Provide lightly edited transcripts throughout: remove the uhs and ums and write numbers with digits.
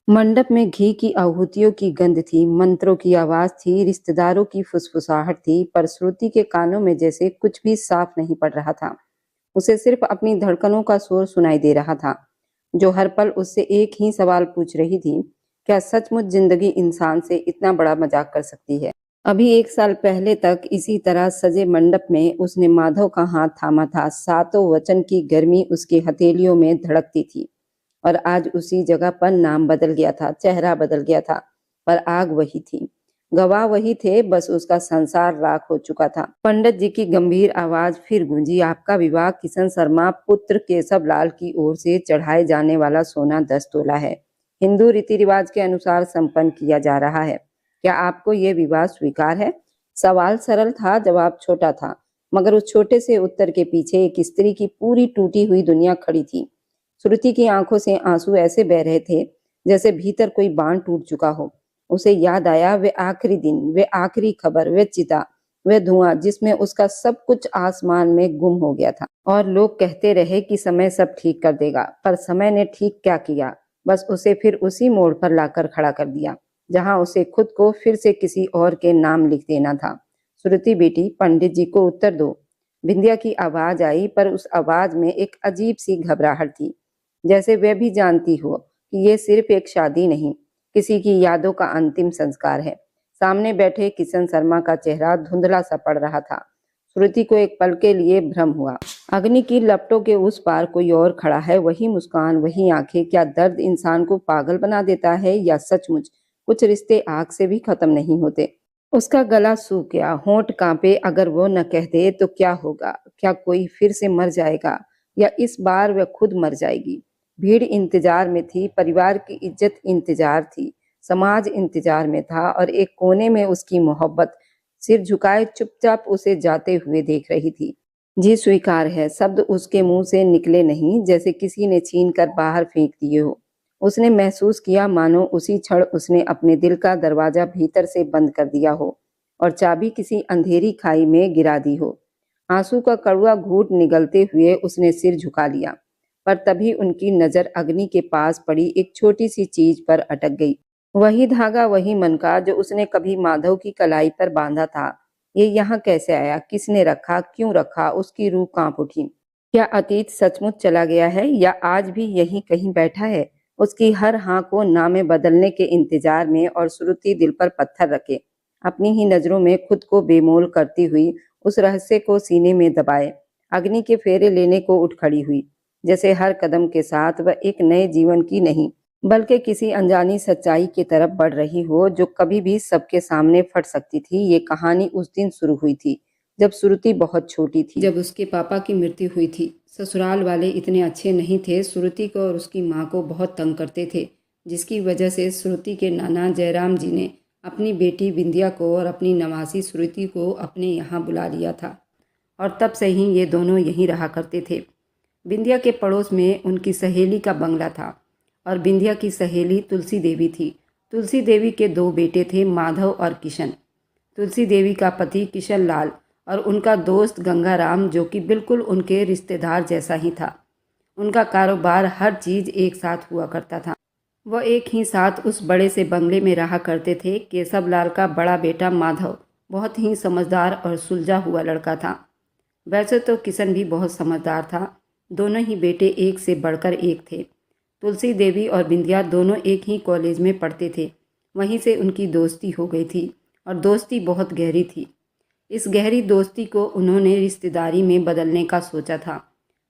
मंडप में घी की आहुतियों की गंध थी, मंत्रों की आवाज थी, रिश्तेदारों की फुसफुसाहट थी, पर श्रुति के कानों में जैसे कुछ भी साफ नहीं पड़ रहा था। उसे सिर्फ अपनी धड़कनों का शोर सुनाई दे रहा था, जो हर पल उससे एक ही सवाल पूछ रही थी, क्या सचमुच जिंदगी इंसान से इतना बड़ा मजाक कर सकती है? अभी 1 साल पहले तक इसी तरह सजे मंडप में उसने माधव का हाथ थामा था, सातों वचन की गर्मी उसकी हथेलियों में धड़कती थी। और आज उसी जगह पर नाम बदल गया था, चेहरा बदल गया था, पर आग वही थी। गवाह वही थे, बस उसका संसार राख हो चुका था। पंडित जी की गंभीर आवाज फिर गूंजी, आपका विवाह किशन शर्मा पुत्र केशव लाल की ओर से चढ़ाए जाने वाला सोना 10 तोला है। हिंदू रीति रिवाज के अनुसार संपन्न किया जा रहा है। क्या आपको ये विवाह स्वीकार है? सवाल सरल था, जवाब छोटा था, मगर उस छोटे से उत्तर के पीछे एक स्त्री की पूरी टूटी हुई दुनिया खड़ी थी। श्रुति की आंखों से आंसू ऐसे बह रहे थे जैसे भीतर कोई बांध टूट चुका हो। उसे याद आया वे आखिरी दिन, वे आखिरी खबर, वे चिता, वे धुआं जिसमें उसका सब कुछ आसमान में गुम हो गया था। और लोग कहते रहे कि समय सब ठीक कर देगा, पर समय ने ठीक क्या किया? बस उसे फिर उसी मोड़ पर लाकर खड़ा कर दिया, जहां उसे खुद को फिर से किसी और के नाम लिख देना था। श्रुति बेटी, पंडित जी को उत्तर दो। बिंदिया की आवाज आई, पर उस आवाज में एक अजीब सी घबराहट थी, जैसे वह भी जानती हो कि ये सिर्फ एक शादी नहीं, किसी की यादों का अंतिम संस्कार है। सामने बैठे किशन शर्मा का चेहरा धुंधला सा पड़ रहा था। श्रुति को एक पल के लिए भ्रम हुआ, अग्नि की लपटों के उस पार कोई और खड़ा है, वही मुस्कान, वही आंखें। क्या दर्द इंसान को पागल बना देता है, या सचमुच कुछ रिश्ते आग से भी खत्म नहीं होते? उसका गला सूख गया, होंठ कांपे। अगर वो न कह दे तो क्या होगा? क्या कोई फिर से मर जाएगा, या इस बार वह खुद मर जाएगी? भीड़ इंतजार में थी, परिवार की इज्जत इंतजार थी, समाज इंतजार में था, और एक कोने में उसकी मोहब्बत सिर झुकाए चुपचाप उसे जाते हुए देख रही थी। जी स्वीकार है, शब्द उसके मुंह से निकले नहीं, जैसे किसी ने छीन कर बाहर फेंक दिए हो। उसने महसूस किया मानो उसी क्षण उसने अपने दिल का दरवाजा भीतर से बंद कर दिया हो और चाबी किसी अंधेरी खाई में गिरा दी हो। आंसू का कड़वा घूंट निगलते हुए उसने सिर झुका लिया, पर तभी उनकी नजर अग्नि के पास पड़ी एक छोटी सी चीज पर अटक गई। वही धागा, वही मन का, जो उसने कभी माधव की कलाई पर बांधा था। ये यहाँ कैसे आया? किसने रखा? क्यों रखा? उसकी रूह कांप उठी। क्या अतीत सचमुच चला गया है, या आज भी यहीं कहीं बैठा है, उसकी हर हाँ को ना में बदलने के इंतजार में? और श्रुति दिल पर पत्थर रखे, अपनी ही नजरों में खुद को बेमोल करती हुई उस रहस्य को सीने में दबाए अग्नि के फेरे लेने को उठ खड़ी हुई, जैसे हर कदम के साथ वह एक नए जीवन की नहीं, बल्कि किसी अनजानी सच्चाई की तरफ बढ़ रही हो, जो कभी भी सबके सामने फट सकती थी। ये कहानी उस दिन शुरू हुई थी, जब श्रुति बहुत छोटी थी, जब उसके पापा की मृत्यु हुई थी। ससुराल वाले इतने अच्छे नहीं थे, श्रुति को और उसकी माँ को बहुत तंग करते थे, जिसकी वजह से श्रुति के नाना जयराम जी ने अपनी बेटी बिंदिया को और अपनी नवासी श्रुति को अपने यहाँ बुला लिया था, और तब से ही ये दोनों यहीं रहा करते थे। बिंदिया के पड़ोस में उनकी सहेली का बंगला था, और बिंदिया की सहेली तुलसी देवी थी। तुलसी देवी के 2 बेटे थे, माधव और किशन। तुलसी देवी का पति किशन लाल और उनका दोस्त गंगाराम, जो कि बिल्कुल उनके रिश्तेदार जैसा ही था। उनका कारोबार, हर चीज़ एक साथ हुआ करता था। वह एक ही साथ उस बड़े से बंगले में रहा करते थे। केशव लाल का बड़ा बेटा माधव बहुत ही समझदार और सुलझा हुआ लड़का था। वैसे तो किशन भी बहुत समझदार था। दोनों ही बेटे एक से बढ़कर एक थे। तुलसी देवी और बिंदिया दोनों एक ही कॉलेज में पढ़ते थे। वहीं से उनकी दोस्ती हो गई थी, और दोस्ती बहुत गहरी थी। इस गहरी दोस्ती को उन्होंने रिश्तेदारी में बदलने का सोचा था।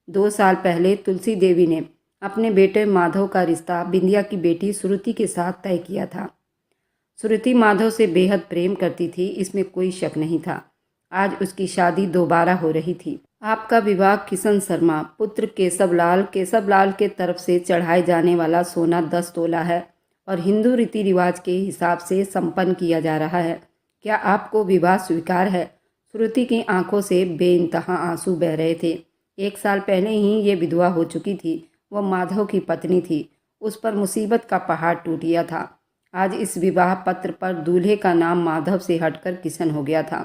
2 साल पहले तुलसी देवी ने अपने बेटे माधव का रिश्ता बिंदिया की बेटी श्रुति के साथ तय किया था। श्रुति माधव से बेहद प्रेम करती थी, इसमें कोई शक नहीं था। आज उसकी शादी दोबारा हो रही थी। आपका विवाह किशन शर्मा पुत्र केशव लाल के तरफ से चढ़ाए जाने वाला सोना 10 तोला है, और हिंदू रीति रिवाज के हिसाब से संपन्न किया जा रहा है। क्या आपको विवाह स्वीकार है? श्रुति की आंखों से बेइंतहा आंसू बह रहे थे। 1 साल पहले ही ये विधवा हो चुकी थी। वह माधव की पत्नी थी। उस पर मुसीबत का पहाड़ टूट गया था। आज इस विवाह पत्र पर दूल्हे का नाम माधव से हटकर किशन हो गया था।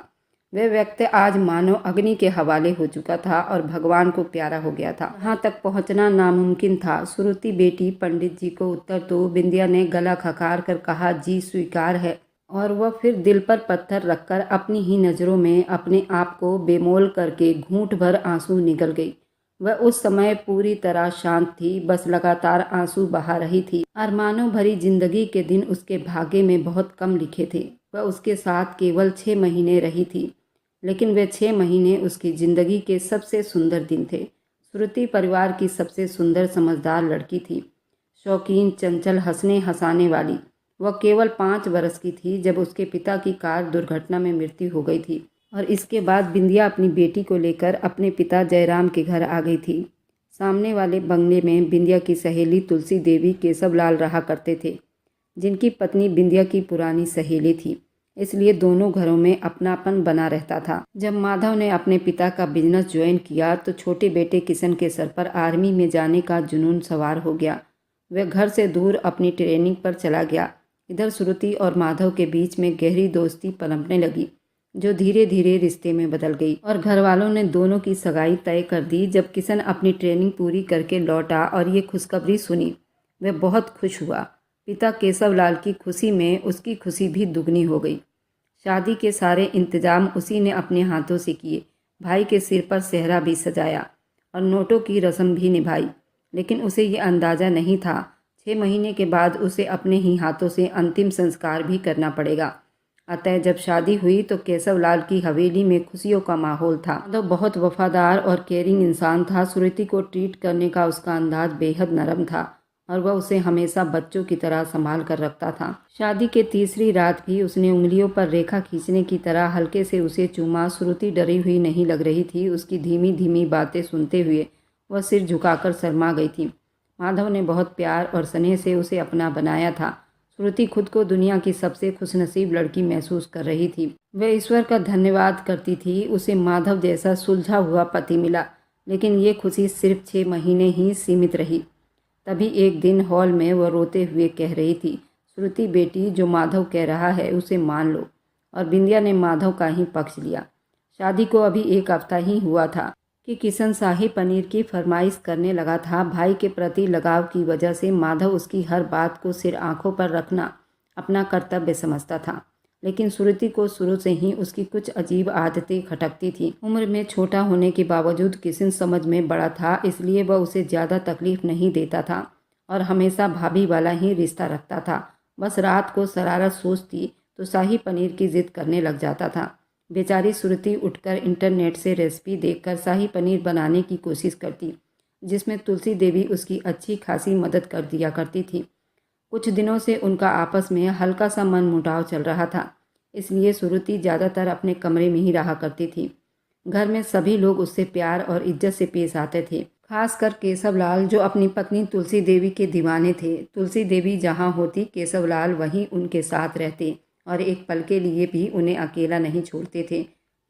वह व्यक्ति आज मानो अग्नि के हवाले हो चुका था और भगवान को प्यारा हो गया था। यहाँ तक पहुँचना नामुमकिन था। श्रुति बेटी पंडित जी को उत्तर तो बिंदिया ने गला खकार कर कहा, जी स्वीकार है। और वह फिर दिल पर पत्थर रखकर अपनी ही नज़रों में अपने आप को बेमोल करके घूंट भर आंसू निगल गई। वह उस समय पूरी तरह शांत थी, बस लगातार आंसू बहा रही थी। अरमानों भरी जिंदगी के दिन उसके भाग्य में बहुत कम लिखे थे। वह उसके साथ केवल 6 महीने रही थी, लेकिन वे 6 महीने उसकी ज़िंदगी के सबसे सुंदर दिन थे। श्रुति परिवार की सबसे सुंदर समझदार लड़की थी, शौकीन, चंचल, हंसने हंसाने वाली। वह केवल 5 वर्ष की थी जब उसके पिता की कार दुर्घटना में मृत्यु हो गई थी और इसके बाद बिंदिया अपनी बेटी को लेकर अपने पिता जयराम के घर आ गई थी। सामने वाले बंगले में बिंदिया की सहेली तुलसी देवी, केशवलाल रहा करते थे, जिनकी पत्नी बिंदिया की पुरानी सहेली थी। इसलिए दोनों घरों में अपनापन बना रहता था। जब माधव ने अपने पिता का बिजनेस ज्वाइन किया तो छोटे बेटे किशन के सर पर आर्मी में जाने का जुनून सवार हो गया। वह घर से दूर अपनी ट्रेनिंग पर चला गया। इधर श्रुति और माधव के बीच में गहरी दोस्ती पनपने लगी, जो धीरे धीरे रिश्ते में बदल गई और घर वालों ने दोनों की सगाई तय कर दी। जब किशन अपनी ट्रेनिंग पूरी करके लौटा और ये खुशखबरी सुनी, वह बहुत खुश हुआ। पिता केशवलाल की खुशी में उसकी खुशी भी दुगनी हो गई। शादी के सारे इंतजाम उसी ने अपने हाथों से किए। भाई के सिर पर सेहरा भी सजाया और नोटों की रस्म भी निभाई, लेकिन उसे ये अंदाज़ा नहीं था 6 महीने के बाद उसे अपने ही हाथों से अंतिम संस्कार भी करना पड़ेगा। अतः जब शादी हुई तो केशवलाल की हवेली में खुशियों का माहौल था। तो बहुत वफादार और केयरिंग इंसान था। श्रुति को ट्रीट करने का उसका अंदाज बेहद नरम था और वह उसे हमेशा बच्चों की तरह संभाल कर रखता था। शादी के तीसरी रात भी उसने उंगलियों पर रेखा खींचने की तरह हल्के से उसे चूमा। श्रुति डरी हुई नहीं लग रही थी। उसकी धीमी धीमी बातें सुनते हुए वह सिर झुकाकर शर्मा गई थी। माधव ने बहुत प्यार और स्नेह से उसे अपना बनाया था। श्रुति खुद को दुनिया की सबसे खुशनसीब लड़की महसूस कर रही थी। वह ईश्वर का धन्यवाद करती थी उसे माधव जैसा सुलझा हुआ पति मिला। लेकिन ये खुशी सिर्फ 6 महीने ही सीमित रही। तभी एक दिन हॉल में वह रोते हुए कह रही थी, श्रुति बेटी, जो माधव कह रहा है उसे मान लो। और बिंदिया ने माधव का ही पक्ष लिया। शादी को अभी 1 हफ्ता ही हुआ था कि किशन शाही पनीर की फरमाइश करने लगा था। भाई के प्रति लगाव की वजह से माधव उसकी हर बात को सिर आंखों पर रखना अपना कर्तव्य समझता था, लेकिन श्रुति को शुरू से ही उसकी कुछ अजीब आदतें खटकती थी। उम्र में छोटा होने के बावजूद किशन समझ में बड़ा था, इसलिए वह उसे ज़्यादा तकलीफ नहीं देता था और हमेशा भाभी वाला ही रिश्ता रखता था। बस रात को शरारत सोचती तो शाही पनीर की जिद करने लग जाता था। बेचारी श्रुति उठकर इंटरनेट से रेसिपी देखकर शाही पनीर बनाने की कोशिश करती, जिसमें तुलसी देवी उसकी अच्छी खासी मदद कर दिया करती थी। कुछ दिनों से उनका आपस में हल्का सा मनमुटाव चल रहा था, इसलिए श्रुति ज़्यादातर अपने कमरे में ही रहा करती थी। घर में सभी लोग उससे प्यार और इज्जत से पेश आते थे, खासकर केशवलाल, जो अपनी पत्नी तुलसी देवी के दीवाने थे। तुलसी देवी जहाँ होती केशवलाल वहीं उनके साथ रहते और एक पल के लिए भी उन्हें अकेला नहीं छोड़ते थे।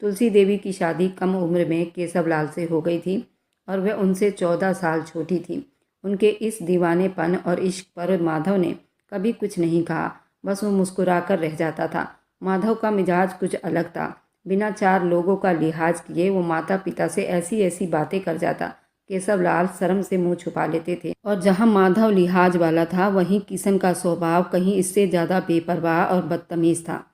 तुलसी देवी की शादी कम उम्र में केशवलाल से हो गई थी और वह उनसे 14 साल छोटी थी। उनके इस दीवानेपन और इश्क पर माधव ने कभी कुछ नहीं कहा, बस वो मुस्कुराकर रह जाता था। माधव का मिजाज कुछ अलग था। बिना 4 लोगों का लिहाज किए वो माता पिता से ऐसी ऐसी बातें कर जाता। केशवलाल शर्म से मुंह छुपा लेते थे और जहां माधव लिहाज वाला था, वहीं किशन का स्वभाव कहीं इससे ज़्यादा बेपरवाह और बदतमीज़ था।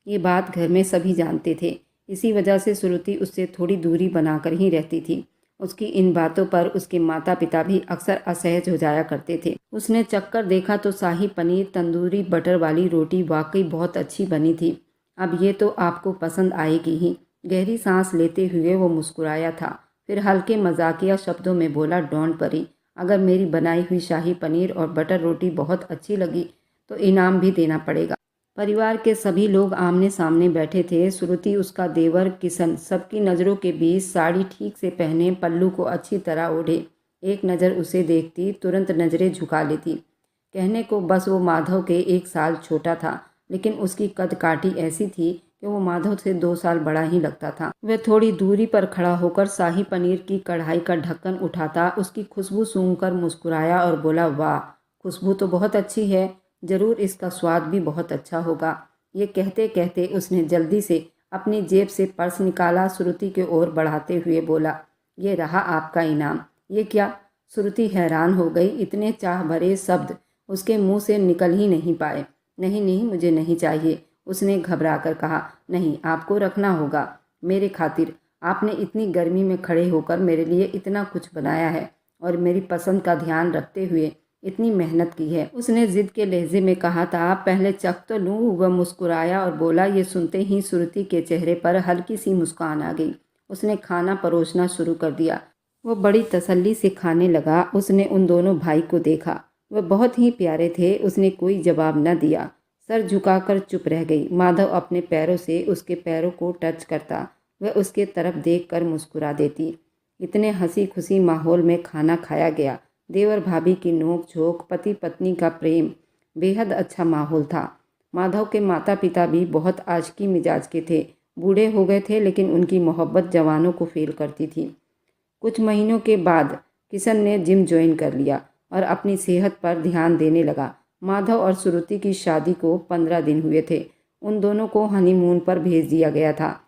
ये बात घर में सभी जानते थे। इसी वजह से श्रुति उससे थोड़ी दूरी बनाकर ही रहती थी। उसकी इन बातों पर उसके माता पिता भी अक्सर असहज हो जाया करते थे। उसने चक्कर देखा तो शाही पनीर, तंदूरी बटर वाली रोटी वाकई बहुत अच्छी बनी थी। अब ये तो आपको पसंद आएगी ही। गहरी सांस लेते हुए वो मुस्कुराया था, फिर हल्के मजाकिया शब्दों में बोला, डोंट वरी, अगर मेरी बनाई हुई शाही पनीर और बटर रोटी बहुत अच्छी लगी तो इनाम भी देना पड़ेगा। परिवार के सभी लोग आमने सामने बैठे थे। श्रुति, उसका देवर किशन सबकी नज़रों के बीच साड़ी ठीक से पहने, पल्लू को अच्छी तरह ओढ़े, एक नज़र उसे देखती तुरंत नज़रें झुका लेती। कहने को बस वो माधव के 1 साल छोटा था, लेकिन उसकी कद काठी ऐसी थी कि वो माधव से 2 साल बड़ा ही लगता था। वह थोड़ी दूरी पर खड़ा होकर शाही पनीर की कढ़ाई का ढक्कन उठाता, उसकी खुशबू सूंघकर मुस्कुराया और बोला, वाह, खुशबू तो बहुत अच्छी है, ज़रूर इसका स्वाद भी बहुत अच्छा होगा। ये कहते कहते उसने जल्दी से अपनी जेब से पर्स निकाला, श्रुति की ओर बढ़ाते हुए बोला, ये रहा आपका इनाम। ये क्या? श्रुति हैरान हो गई। इतने चाह भरे शब्द उसके मुंह से निकल ही नहीं पाए। नहीं नहीं, मुझे नहीं चाहिए, उसने घबरा कर कहा। नहीं, आपको रखना होगा मेरे खातिर। आपने इतनी गर्मी में खड़े होकर मेरे लिए इतना कुछ बनाया है और मेरी पसंद का ध्यान रखते हुए इतनी मेहनत की है, उसने जिद के लहजे में कहा था। पहले चख तो लूँ। वह मुस्कुराया और बोला। ये सुनते ही श्रुति के चेहरे पर हल्की सी मुस्कान आ गई। उसने खाना परोसना शुरू कर दिया। वो बड़ी तसल्ली से खाने लगा। उसने उन दोनों भाई को देखा। वह बहुत ही प्यारे थे। उसने कोई जवाब न दिया, सर झुकाकर चुप रह गई। माधव अपने पैरों से उसके पैरों को टच करता, वह उसके तरफ देखकर मुस्कुरा देती। इतने हंसी खुशी माहौल में खाना खाया गया। देवर भाभी की नोक झोंक, पति पत्नी का प्रेम, बेहद अच्छा माहौल था। माधव के माता पिता भी बहुत आशिकी मिजाज के थे। बूढ़े हो गए थे, लेकिन उनकी मोहब्बत जवानों को फेल करती थी। कुछ महीनों के बाद किशन ने जिम ज्वाइन कर लिया और अपनी सेहत पर ध्यान देने लगा। माधव और श्रुति की शादी को 15 दिन हुए थे। उन दोनों को हनीमून पर भेज दिया गया था।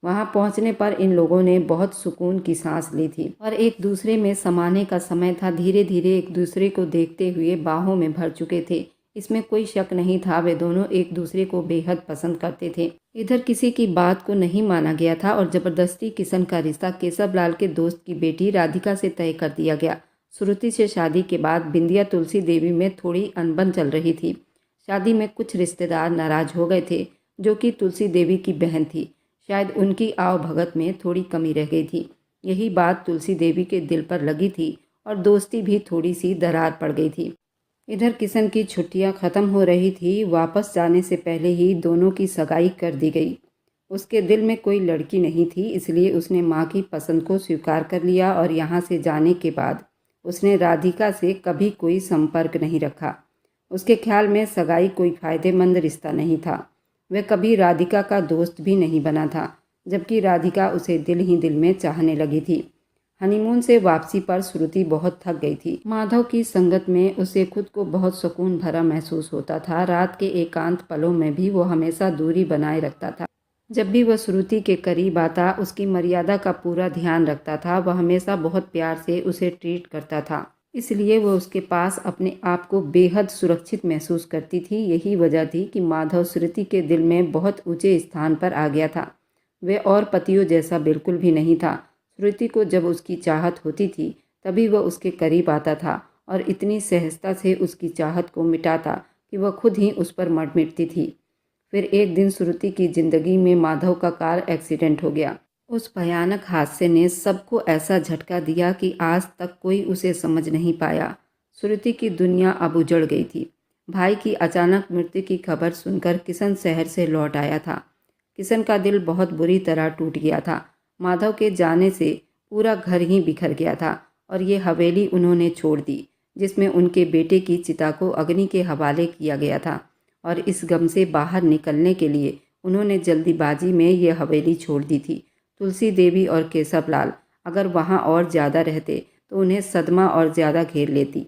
वहां पहुंचने पर इन लोगों ने बहुत सुकून की सांस ली थी और एक दूसरे में समाने का समय था। धीरे धीरे एक दूसरे को देखते हुए बाहों में भर चुके थे। इसमें कोई शक नहीं था, वे दोनों एक दूसरे को बेहद पसंद करते थे। इधर किसी की बात को नहीं माना गया था और जबरदस्ती किशन का रिश्ता केशव लाल के दोस्त की बेटी राधिका से तय कर दिया गया। श्रुति से शादी के बाद बिंदिया तुलसी देवी में थोड़ी अनबन चल रही थी। शादी में कुछ रिश्तेदार नाराज हो गए थे, जो कि तुलसी देवी की बहन थी। शायद उनकी आवभगत में थोड़ी कमी रह गई थी। यही बात तुलसी देवी के दिल पर लगी थी और दोस्ती भी थोड़ी सी दरार पड़ गई थी। इधर किशन की छुट्टियां ख़त्म हो रही थी। वापस जाने से पहले ही दोनों की सगाई कर दी गई। उसके दिल में कोई लड़की नहीं थी, इसलिए उसने माँ की पसंद को स्वीकार कर लिया और यहाँ से जाने के बाद उसने राधिका से कभी कोई संपर्क नहीं रखा। उसके ख्याल में सगाई कोई फ़ायदेमंद रिश्ता नहीं था। वह कभी राधिका का दोस्त भी नहीं बना था, जबकि राधिका उसे दिल ही दिल में चाहने लगी थी। हनीमून से वापसी पर श्रुति बहुत थक गई थी। माधव की संगत में उसे खुद को बहुत सुकून भरा महसूस होता था। रात के एकांत पलों में भी वो हमेशा दूरी बनाए रखता था। जब भी वह श्रुति के करीब आता, उसकी मर्यादा का पूरा ध्यान रखता था। वह हमेशा बहुत प्यार से उसे ट्रीट करता था, इसलिए वह उसके पास अपने आप को बेहद सुरक्षित महसूस करती थी। यही वजह थी कि माधव श्रुति के दिल में बहुत ऊंचे स्थान पर आ गया था। वह और पतियों जैसा बिल्कुल भी नहीं था। श्रुति को जब उसकी चाहत होती थी, तभी वह उसके करीब आता था और इतनी सहजता से उसकी चाहत को मिटाता कि वह खुद ही उस पर मर मिटती थी। फिर एक दिन श्रुति की जिंदगी में माधव का कार एक्सीडेंट हो गया। उस भयानक हादसे ने सबको ऐसा झटका दिया कि आज तक कोई उसे समझ नहीं पाया। श्रुति की दुनिया अब उजड़ गई थी। भाई की अचानक मृत्यु की खबर सुनकर किशन शहर से लौट आया था। किशन का दिल बहुत बुरी तरह टूट गया था। माधव के जाने से पूरा घर ही बिखर गया था और ये हवेली उन्होंने छोड़ दी, जिसमें उनके बेटे की चिता को अग्नि के हवाले किया गया था। और इस गम से बाहर निकलने के लिए उन्होंने जल्दीबाजी में ये हवेली छोड़ दी थी। तुलसी देवी और केशव लाल अगर वहाँ और ज़्यादा रहते तो उन्हें सदमा और ज़्यादा घेर लेती।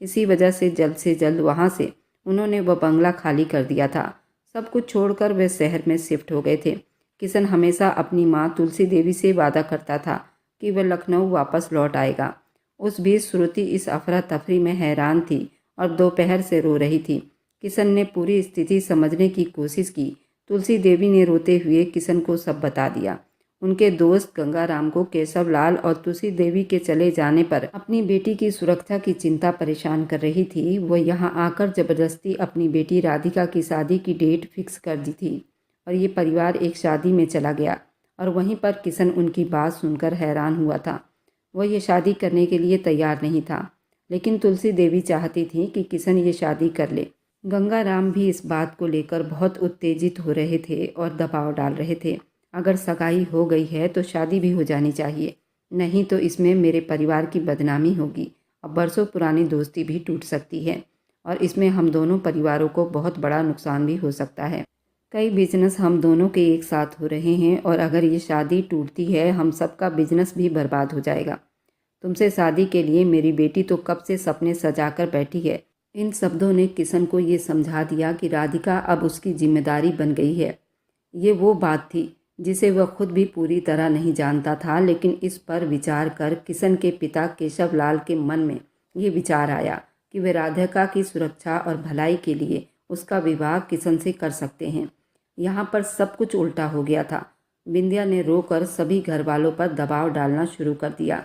इसी वजह से जल्द वहाँ से उन्होंने वह बंगला खाली कर दिया था। सब कुछ छोड़कर वे शहर में शिफ्ट हो गए थे। किशन हमेशा अपनी माँ तुलसी देवी से वादा करता था कि वह लखनऊ वापस लौट आएगा। उस बीच श्रुति इस अफरा तफरी में हैरान थी और दोपहर से रो रही थी। किशन ने पूरी स्थिति समझने की कोशिश की। तुलसी देवी ने रोते हुए किशन को सब बता दिया। उनके दोस्त गंगाराम को केशव लाल और तुलसी देवी के चले जाने पर अपनी बेटी की सुरक्षा की चिंता परेशान कर रही थी। वह यहाँ आकर जबरदस्ती अपनी बेटी राधिका की शादी की डेट फिक्स कर दी थी और ये परिवार एक शादी में चला गया। और वहीं पर किशन उनकी बात सुनकर हैरान हुआ था। वह ये शादी करने के लिए तैयार नहीं था, लेकिन तुलसी देवी चाहती थी कि किशन ये शादी कर ले। गंगाराम भी इस बात को लेकर बहुत उत्तेजित हो रहे थे और दबाव डाल रहे थे। अगर सगाई हो गई है तो शादी भी हो जानी चाहिए, नहीं तो इसमें मेरे परिवार की बदनामी होगी और बरसों पुरानी दोस्ती भी टूट सकती है और इसमें हम दोनों परिवारों को बहुत बड़ा नुकसान भी हो सकता है। कई बिजनेस हम दोनों के एक साथ हो रहे हैं और अगर ये शादी टूटती है हम सबका बिजनेस भी बर्बाद हो जाएगा। तुमसे शादी के लिए मेरी बेटी तो कब से सपने सजाकर बैठी है। इन शब्दों ने किशन को ये समझा दिया कि राधिका अब उसकी जिम्मेदारी बन गई है। ये वो बात थी जिसे वह खुद भी पूरी तरह नहीं जानता था। लेकिन इस पर विचार कर किशन के पिता केशव लाल के मन में ये विचार आया कि वे राधिका की सुरक्षा और भलाई के लिए उसका विवाह किशन से कर सकते हैं। यहाँ पर सब कुछ उल्टा हो गया था। बिंदिया ने रोकर सभी घर वालों पर दबाव डालना शुरू कर दिया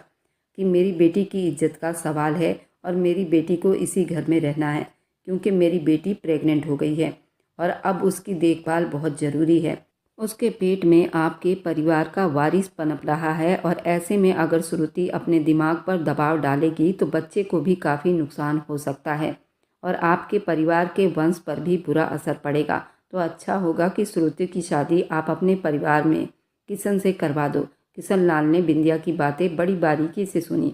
कि मेरी बेटी की इज्जत का सवाल है और मेरी बेटी को इसी घर में रहना है, क्योंकि मेरी बेटी प्रेग्नेंट हो गई है और अब उसकी देखभाल बहुत ज़रूरी है। उसके पेट में आपके परिवार का वारिस पनप रहा है और ऐसे में अगर श्रुति अपने दिमाग पर दबाव डालेगी तो बच्चे को भी काफ़ी नुकसान हो सकता है और आपके परिवार के वंश पर भी बुरा असर पड़ेगा। तो अच्छा होगा कि श्रुति की शादी आप अपने परिवार में किशन से करवा दो। किशन लाल ने बिंदिया की बातें बड़ी बारीकी से सुनी।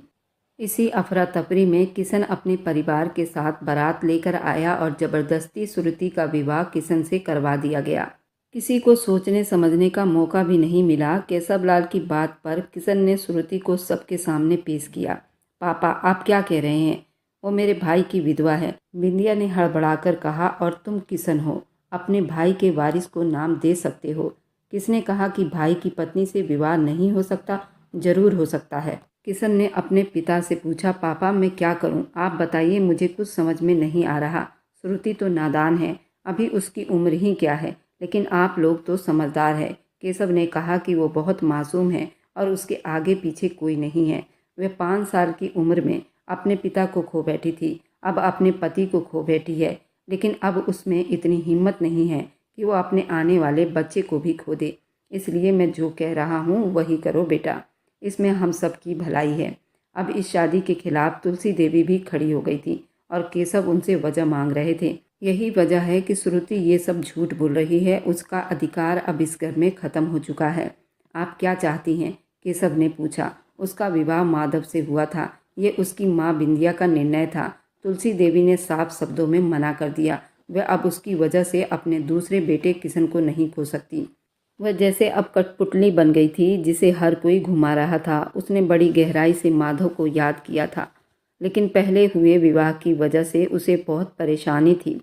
इसी अफरा तफरी में किशन अपने परिवार के साथ बारात लेकर आया और ज़बरदस्ती श्रुति का विवाह किशन से करवा दिया गया। किसी को सोचने समझने का मौका भी नहीं मिला। केशव लाल की बात पर किशन ने श्रुति को सबके सामने पेश किया। पापा, आप क्या कह रहे हैं? वो मेरे भाई की विधवा है, बिंदिया ने हड़बड़ाकर कहा। और तुम किशन हो, अपने भाई के वारिस को नाम दे सकते हो। किसने कहा कि भाई की पत्नी से विवाह नहीं हो सकता? जरूर हो सकता है। किशन ने अपने पिता से पूछा। पापा, मैं क्या करूं? आप बताइए, मुझे कुछ समझ में नहीं आ रहा। श्रुति तो नादान है, अभी उसकी उम्र ही क्या है, लेकिन आप लोग तो समझदार है। केशव ने कहा कि वो बहुत मासूम है और उसके आगे पीछे कोई नहीं है। वह 5 साल की उम्र में अपने पिता को खो बैठी थी, अब अपने पति को खो बैठी है, लेकिन अब उसमें इतनी हिम्मत नहीं है कि वो अपने आने वाले बच्चे को भी खो दे। इसलिए मैं जो कह रहा हूँ वही करो बेटा, इसमें हम सबकी भलाई है। अब इस शादी के खिलाफ तुलसी देवी भी खड़ी हो गई थी और केशव उनसे वजह मांग रहे थे। यही वजह है कि श्रुति ये सब झूठ बोल रही है। उसका अधिकार अब इस घर में ख़त्म हो चुका है। आप क्या चाहती हैं? केशव ने पूछा। उसका विवाह माधव से हुआ था, ये उसकी माँ बिंदिया का निर्णय था। तुलसी देवी ने साफ शब्दों में मना कर दिया। वह अब उसकी वजह से अपने दूसरे बेटे किशन को नहीं खो सकती। वह जैसे अब कठपुतली बन गई थी जिसे हर कोई घुमा रहा था। उसने बड़ी गहराई से माधव को याद किया था, लेकिन पहले हुए विवाह की वजह से उसे बहुत परेशानी थी।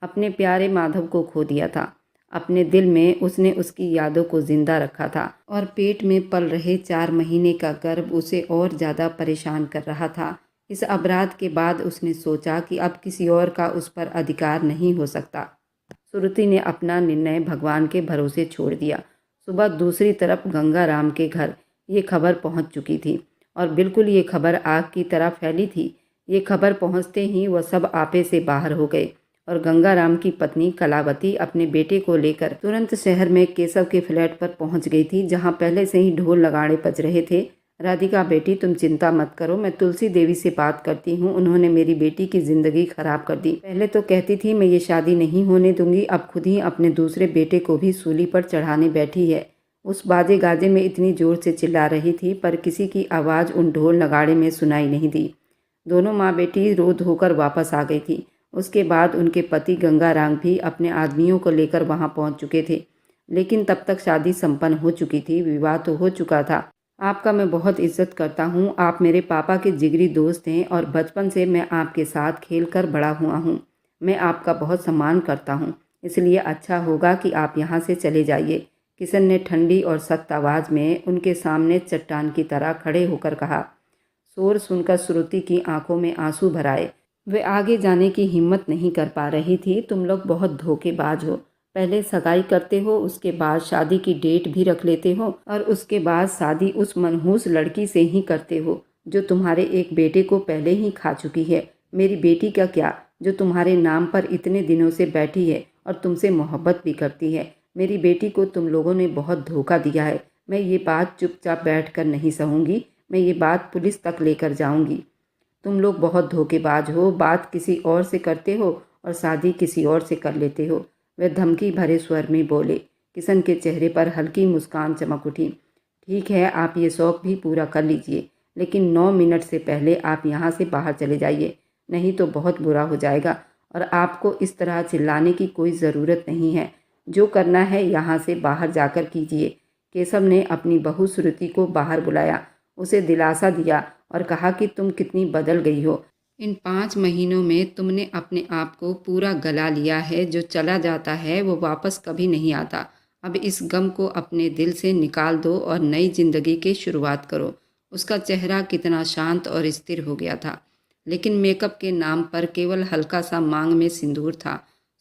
अपने प्यारे माधव को खो दिया था। अपने दिल में उसने उसकी यादों को जिंदा रखा था और पेट में पल रहे 4 महीने का गर्भ उसे और ज़्यादा परेशान कर रहा था। इस अपराध के बाद उसने सोचा कि अब किसी और का उस पर अधिकार नहीं हो सकता। श्रुति ने अपना निर्णय भगवान के भरोसे छोड़ दिया। सुबह दूसरी तरफ गंगाराम के घर ये खबर पहुंच चुकी थी और बिल्कुल ये खबर आग की तरह फैली थी। ये खबर पहुंचते ही वह सब आपे से बाहर हो गए और गंगाराम की पत्नी कलावती अपने बेटे को लेकर तुरंत शहर में केशव के फ्लैट पर पहुंच गई थी, जहां पहले से ही ढोल नगाड़े बज रहे थे। राधिका बेटी, तुम चिंता मत करो, मैं तुलसी देवी से बात करती हूँ। उन्होंने मेरी बेटी की जिंदगी खराब कर दी। पहले तो कहती थी मैं ये शादी नहीं होने दूंगी, अब खुद ही अपने दूसरे बेटे को भी सूली पर चढ़ाने बैठी है। उस बाजे गाजे में इतनी जोर से चिल्ला रही थी, पर किसी की आवाज़ उन ढोल नगाड़े में सुनाई नहीं दी। दोनों माँ बेटी रो धोकर होकर वापस आ गई थी। उसके बाद उनके पति गंगाराम भी अपने आदमियों को लेकर वहां पहुंच चुके थे, लेकिन तब तक शादी संपन्न हो चुकी थी, विवाह तो हो चुका था। आपका मैं बहुत इज्जत करता हूँ। आप मेरे पापा के जिगरी दोस्त हैं और बचपन से मैं आपके साथ खेल कर बड़ा हुआ हूँ। मैं आपका बहुत सम्मान करता हूँ, इसलिए अच्छा होगा कि आप यहाँ से चले जाइए। किशन ने ठंडी और सख्त आवाज़ में उनके सामने चट्टान की तरह खड़े होकर कहा। शोर सुनकर श्रुति की आंखों में आंसू भर आए। वे आगे जाने की हिम्मत नहीं कर पा रही थी। तुम लोग बहुत धोखेबाज हो। पहले सगाई करते हो, उसके बाद शादी की डेट भी रख लेते हो और उसके बाद शादी उस मनहूस लड़की से ही करते हो जो तुम्हारे एक बेटे को पहले ही खा चुकी है। मेरी बेटी का क्या, जो तुम्हारे नाम पर इतने दिनों से बैठी है और तुमसे मोहब्बत भी करती है। मेरी बेटी को तुम लोगों ने बहुत धोखा दिया है। मैं ये बात चुपचाप बैठ कर नहीं सहूँगी, मैं ये बात पुलिस तक लेकर जाऊँगी। तुम लोग बहुत धोखेबाज हो। बात किसी और से करते हो और शादी किसी और से कर लेते हो। वह धमकी भरे स्वर में बोले। किशन के चेहरे पर हल्की मुस्कान चमक उठी। ठीक है, आप ये शौक भी पूरा कर लीजिए, लेकिन 9 मिनट से पहले आप यहाँ से बाहर चले जाइए, नहीं तो बहुत बुरा हो जाएगा। और आपको इस तरह चिल्लाने की कोई ज़रूरत नहीं है। जो करना है यहाँ से बाहर जाकर कीजिए। केशव ने अपनी बहू श्रुति को बाहर बुलाया, उसे दिलासा दिया और कहा कि तुम कितनी बदल गई हो। इन 5 महीनों में तुमने अपने आप को पूरा गला लिया है। जो चला जाता है वो वापस कभी नहीं आता। अब इस गम को अपने दिल से निकाल दो और नई जिंदगी की शुरुआत करो। उसका चेहरा कितना शांत और स्थिर हो गया था, लेकिन मेकअप के नाम पर केवल हल्का सा मांग में सिंदूर था।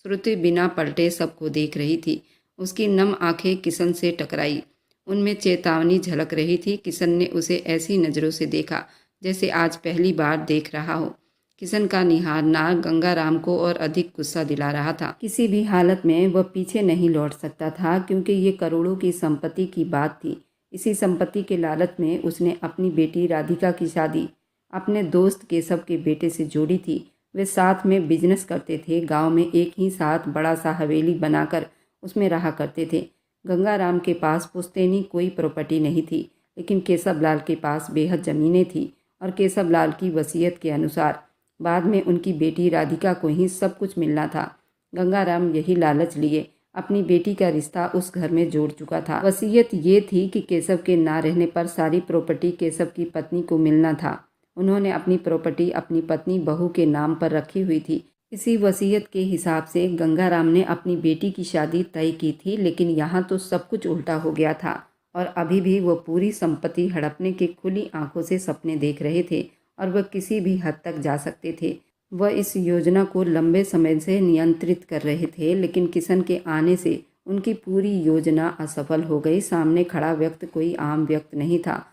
श्रुति बिना पलटे सबको देख रही थी। उसकी नम आंखें किशन से टकराई, उनमें चेतावनी झलक रही थी। किशन ने उसे ऐसी नज़रों से देखा जैसे आज पहली बार देख रहा हो। किशन का निहारना गंगाराम को और अधिक गुस्सा दिला रहा था। किसी भी हालत में वह पीछे नहीं लौट सकता था, क्योंकि ये करोड़ों की संपत्ति की बात थी। इसी संपत्ति के लालच में उसने अपनी बेटी राधिका की शादी अपने दोस्त केशव के बेटे से जोड़ी थी। वे साथ में बिजनेस करते थे, गांव में एक ही साथ बड़ा सा हवेली बनाकर उसमें रहा करते थे। गंगाराम के पास पुश्तैनी कोई प्रॉपर्टी नहीं थी, लेकिन केशव लाल के पास बेहद ज़मीनें थी और केशव लाल की वसीयत के अनुसार बाद में उनकी बेटी राधिका को ही सब कुछ मिलना था। गंगाराम यही लालच लिए अपनी बेटी का रिश्ता उस घर में जोड़ चुका था। वसीयत ये थी कि केशव के ना रहने पर सारी प्रॉपर्टी केशव की पत्नी को मिलना था। उन्होंने अपनी प्रॉपर्टी अपनी पत्नी बहू के नाम पर रखी हुई थी। इसी वसीयत के हिसाब से गंगाराम ने अपनी बेटी की शादी तय की थी, लेकिन यहाँ तो सब कुछ उल्टा हो गया था और अभी भी वो पूरी संपत्ति हड़पने के खुली आंखों से सपने देख रहे थे और वह किसी भी हद तक जा सकते थे। वह इस योजना को लंबे समय से नियंत्रित कर रहे थे, लेकिन किशन के आने से उनकी पूरी योजना असफल हो गई। सामने खड़ा व्यक्ति कोई आम व्यक्ति नहीं था,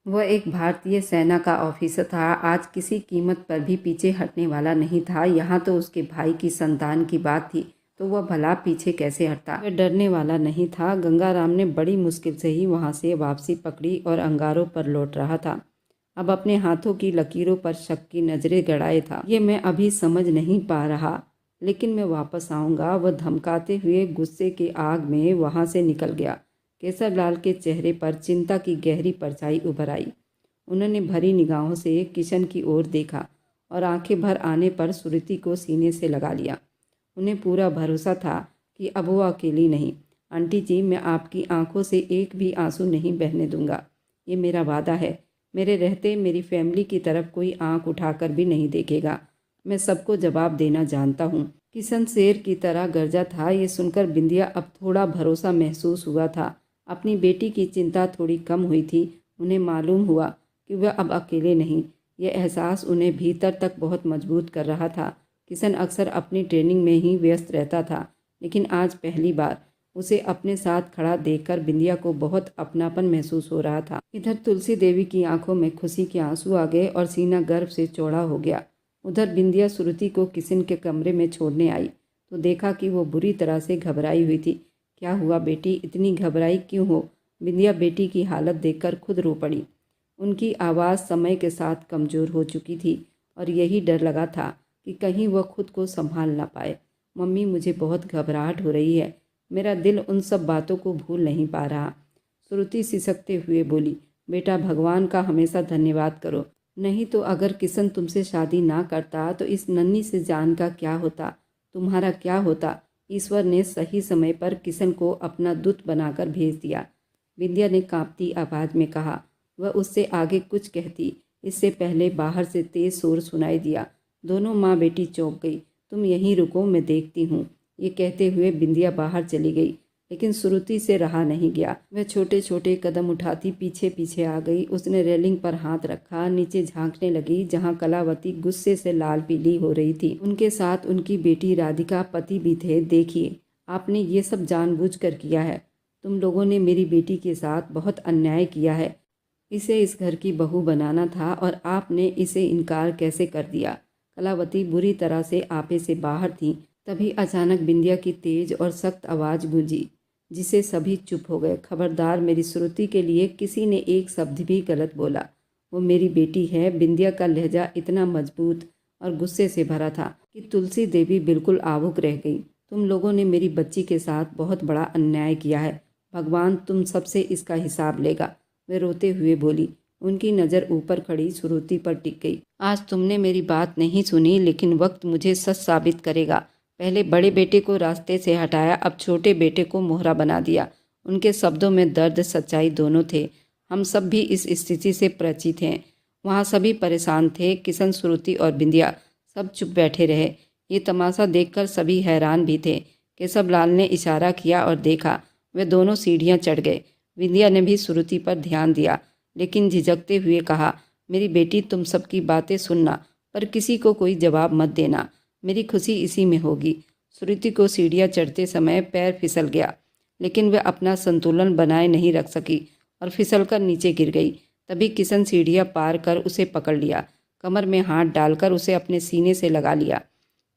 वह एक भारतीय सेना का ऑफिसर था। आज किसी कीमत पर भी पीछे हटने वाला नहीं था। यहाँ तो उसके भाई की संतान की बात थी, तो वह भला पीछे कैसे हटता। वह डरने वाला नहीं था। गंगाराम ने बड़ी मुश्किल से ही वहाँ से वापसी पकड़ी और अंगारों पर लौट रहा था। अब अपने हाथों की लकीरों पर शक की नजरें गड़ाए था। ये मैं अभी समझ नहीं पा रहा, लेकिन मैं वापस आऊँगा। वह धमकाते हुए गुस्से के आग में वहाँ से निकल गया। केशवलाल के चेहरे पर चिंता की गहरी परछाई उभर आई। उन्होंने भरी निगाहों से किशन की ओर देखा और आंखें भर आने पर सुरति को सीने से लगा लिया। उन्हें पूरा भरोसा था कि अब वो अकेली नहीं। आंटी जी, मैं आपकी आंखों से एक भी आंसू नहीं बहने दूंगा, ये मेरा वादा है। मेरे रहते मेरी फैमिली की तरफ कोई आंख उठाकर भी नहीं देखेगा। मैं सबको जवाब देना जानता हूँ। किशन शेर की तरह गरजा था। ये सुनकर बिंदिया अब थोड़ा भरोसा महसूस हुआ था। अपनी बेटी की चिंता थोड़ी कम हुई थी। उन्हें मालूम हुआ कि वह अब अकेले नहीं। यह एहसास उन्हें भीतर तक बहुत मजबूत कर रहा था। किशन अक्सर अपनी ट्रेनिंग में ही व्यस्त रहता था, लेकिन आज पहली बार उसे अपने साथ खड़ा देखकर बिंदिया को बहुत अपनापन महसूस हो रहा था। इधर तुलसी देवी की आंखों में खुशी के आंसू आ गए और सीना गर्व से चौड़ा हो गया। उधर बिंदिया सुरति को किशन के कमरे में छोड़ने आई तो देखा कि वो बुरी तरह से घबराई हुई थी। क्या हुआ बेटी, इतनी घबराई क्यों हो? बिंदिया बेटी की हालत देखकर खुद रो पड़ी। उनकी आवाज़ समय के साथ कमज़ोर हो चुकी थी और यही डर लगा था कि कहीं वह खुद को संभाल ना पाए। मम्मी, मुझे बहुत घबराहट हो रही है। मेरा दिल उन सब बातों को भूल नहीं पा रहा। श्रुति सिसकते हुए बोली, बेटा भगवान का हमेशा धन्यवाद करो, नहीं तो अगर किशन तुमसे शादी ना करता तो इस नन्ही से जान का क्या होता, तुम्हारा क्या होता। ईश्वर ने सही समय पर किशन को अपना दूत बनाकर भेज दिया। विद्या ने कांपती आवाज़ में कहा। वह उससे आगे कुछ कहती, इससे पहले बाहर से तेज शोर सुनाई दिया। दोनों माँ बेटी चौंक गई। तुम यहीं रुको, मैं देखती हूँ। ये कहते हुए बिंदिया बाहर चली गई, लेकिन श्रुति से रहा नहीं गया। वह छोटे छोटे कदम उठाती पीछे पीछे आ गई। उसने रेलिंग पर हाथ रखा, नीचे झांकने लगी जहां कलावती गुस्से से लाल पीली हो रही थी। उनके साथ उनकी बेटी राधिका, पति भी थे। देखिए, आपने ये सब जानबूझकर किया है। तुम लोगों ने मेरी बेटी के साथ बहुत अन्याय किया है। इसे इस घर की बहू बनाना था और आपने इसे इनकार कैसे कर दिया। कलावती बुरी तरह से आपे से बाहर थी। तभी अचानक बिंदिया की तेज और सख्त आवाज़ गूंजी, जिसे सभी चुप हो गए। खबरदार, मेरी श्रुति के लिए किसी ने एक शब्द भी गलत बोला। वो मेरी बेटी है। बिंदिया का लहजा इतना मजबूत और गुस्से से भरा था कि तुलसी देवी बिल्कुल आहुक रह गई। तुम लोगों ने मेरी बच्ची के साथ बहुत बड़ा अन्याय किया है। भगवान तुम सबसे इसका हिसाब लेगा। वे रोते हुए बोली। उनकी नज़र ऊपर खड़ी श्रुति पर टिक गई। आज तुमने मेरी बात नहीं सुनी, लेकिन वक्त मुझे सच साबित करेगा। पहले बड़े बेटे को रास्ते से हटाया, अब छोटे बेटे को मोहरा बना दिया। उनके शब्दों में दर्द सच्चाई दोनों थे। हम सब भी इस स्थिति से परिचित हैं। वहाँ सभी परेशान थे। किशन, श्रुति और बिंदिया सब चुप बैठे रहे। ये तमाशा देखकर सभी हैरान भी थे। केशवलाल ने इशारा किया और देखा। वे दोनों सीढ़ियां चढ़ गए। विंध्या ने भी श्रुति पर ध्यान दिया, लेकिन झिझकते हुए कहा, मेरी बेटी, तुम सबकी बातें सुनना, पर किसी को कोई जवाब मत देना। मेरी खुशी इसी में होगी। श्रुति को सीढ़ियां चढ़ते समय पैर फिसल गया, लेकिन वह अपना संतुलन बनाए नहीं रख सकी और फिसलकर नीचे गिर गई। तभी किशन सीढ़ियां पार कर उसे पकड़ लिया, कमर में हाथ डालकर उसे अपने सीने से लगा लिया।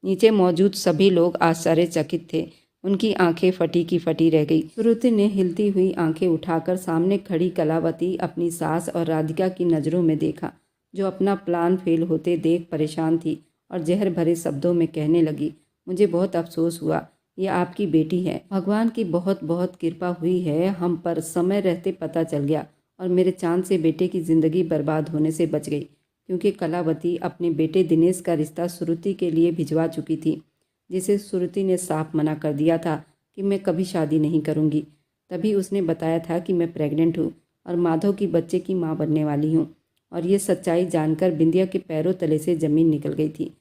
नीचे मौजूद सभी लोग आश्चर्यचकित थे। उनकी आंखें फटी की फटी रह गई। श्रुति ने हिलती हुई आंखें उठाकर सामने खड़ी कलावती, अपनी सास और राधिका की नज़रों में देखा, जो अपना प्लान फेल होते देख परेशान थी और जहर भरे शब्दों में कहने लगी, मुझे बहुत अफसोस हुआ। ये आपकी बेटी है। भगवान की बहुत बहुत कृपा हुई है हम पर। समय रहते पता चल गया और मेरे चांद से बेटे की ज़िंदगी बर्बाद होने से बच गई, क्योंकि कलावती अपने बेटे दिनेश का रिश्ता श्रुति के लिए भिजवा चुकी थी, जिसे श्रुति ने साफ मना कर दिया था कि मैं कभी शादी नहीं करूंगी। तभी उसने बताया था कि मैं प्रेग्नेंट हूँ और माधव की बच्चे की माँ बनने वाली हूँ। और ये सच्चाई जानकर बिंदिया के पैरों तले से ज़मीन निकल गई थी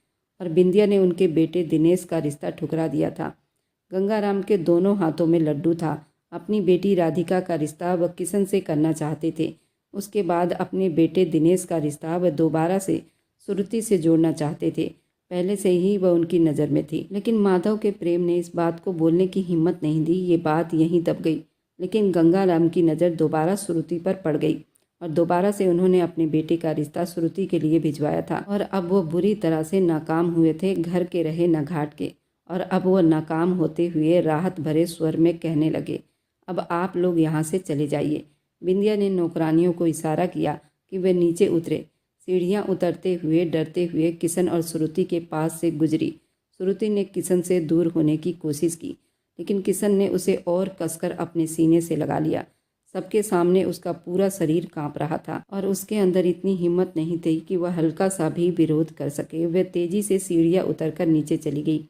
और बिंदिया ने उनके बेटे दिनेश का रिश्ता ठुकरा दिया था। गंगाराम के दोनों हाथों में लड्डू था। अपनी बेटी राधिका का रिश्ता वह किशन से करना चाहते थे। उसके बाद अपने बेटे दिनेश का रिश्ता वह दोबारा से श्रुति से जोड़ना चाहते थे। पहले से ही वह उनकी नज़र में थी, लेकिन माधव के प्रेम ने इस बात को बोलने की हिम्मत नहीं दी। ये बात यहीं दब गई। लेकिन गंगाराम की नज़र दोबारा श्रुति पर पड़ गई और दोबारा से उन्होंने अपने बेटे का रिश्ता श्रुति के लिए भिजवाया था। और अब वो बुरी तरह से नाकाम हुए थे, घर के रहे न घाट के। और अब वो नाकाम होते हुए राहत भरे स्वर में कहने लगे, अब आप लोग यहाँ से चले जाइए। बिंदिया ने नौकरानियों को इशारा किया कि वे नीचे उतरे। सीढ़ियाँ उतरते हुए डरते हुए किशन और श्रुति के पास से गुजरी। श्रुति ने किशन से दूर होने की कोशिश की, लेकिन किशन ने उसे और कसकर अपने सीने से लगा लिया। सबके सामने उसका पूरा शरीर कांप रहा था और उसके अंदर इतनी हिम्मत नहीं थी कि वह हल्का सा भी विरोध कर सके। वह तेजी से सीढ़ियाँ उतरकर नीचे चली गई।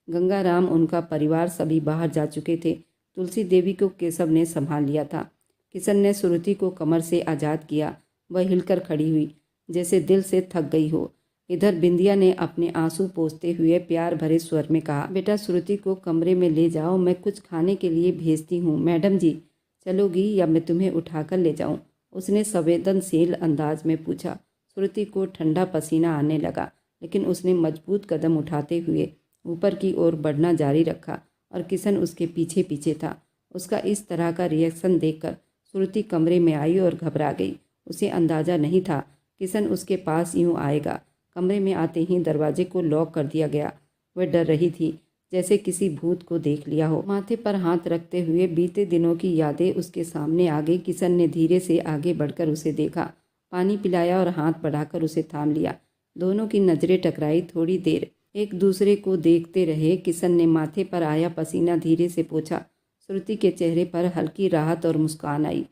गंगाराम, उनका परिवार सभी बाहर जा चुके थे। तुलसी देवी को केशव ने संभाल लिया था। किशन ने श्रुति को कमर से आज़ाद किया। वह हिलकर खड़ी हुई, जैसे दिल से थक गई हो। इधर बिंदिया ने अपने आंसू पोंछते हुए प्यार भरे स्वर में कहा, बेटा श्रुति को कमरे में ले जाओ, मैं कुछ खाने के लिए भेजती हूँ। मैडम जी, चलोगी या मैं तुम्हें उठाकर ले जाऊँ? उसने संवेदनशील अंदाज में पूछा। श्रुति को ठंडा पसीना आने लगा, लेकिन उसने मजबूत कदम उठाते हुए ऊपर की ओर बढ़ना जारी रखा और किशन उसके पीछे पीछे था। उसका इस तरह का रिएक्शन देखकर श्रुति कमरे में आई और घबरा गई। उसे अंदाज़ा नहीं था किशन उसके पास यूं आएगा। कमरे में आते ही दरवाजे को लॉक कर दिया गया। वह डर रही थी, जैसे किसी भूत को देख लिया हो। माथे पर हाथ रखते हुए बीते दिनों की यादें उसके सामने आ गई। किशन ने धीरे से आगे बढ़कर उसे देखा, पानी पिलाया और हाथ बढ़ाकर उसे थाम लिया। दोनों की नज़रें टकराई। थोड़ी देर एक दूसरे को देखते रहे। किशन ने माथे पर आया पसीना धीरे से पोंछा। श्रुति के चेहरे पर हल्की राहत और मुस्कान आई।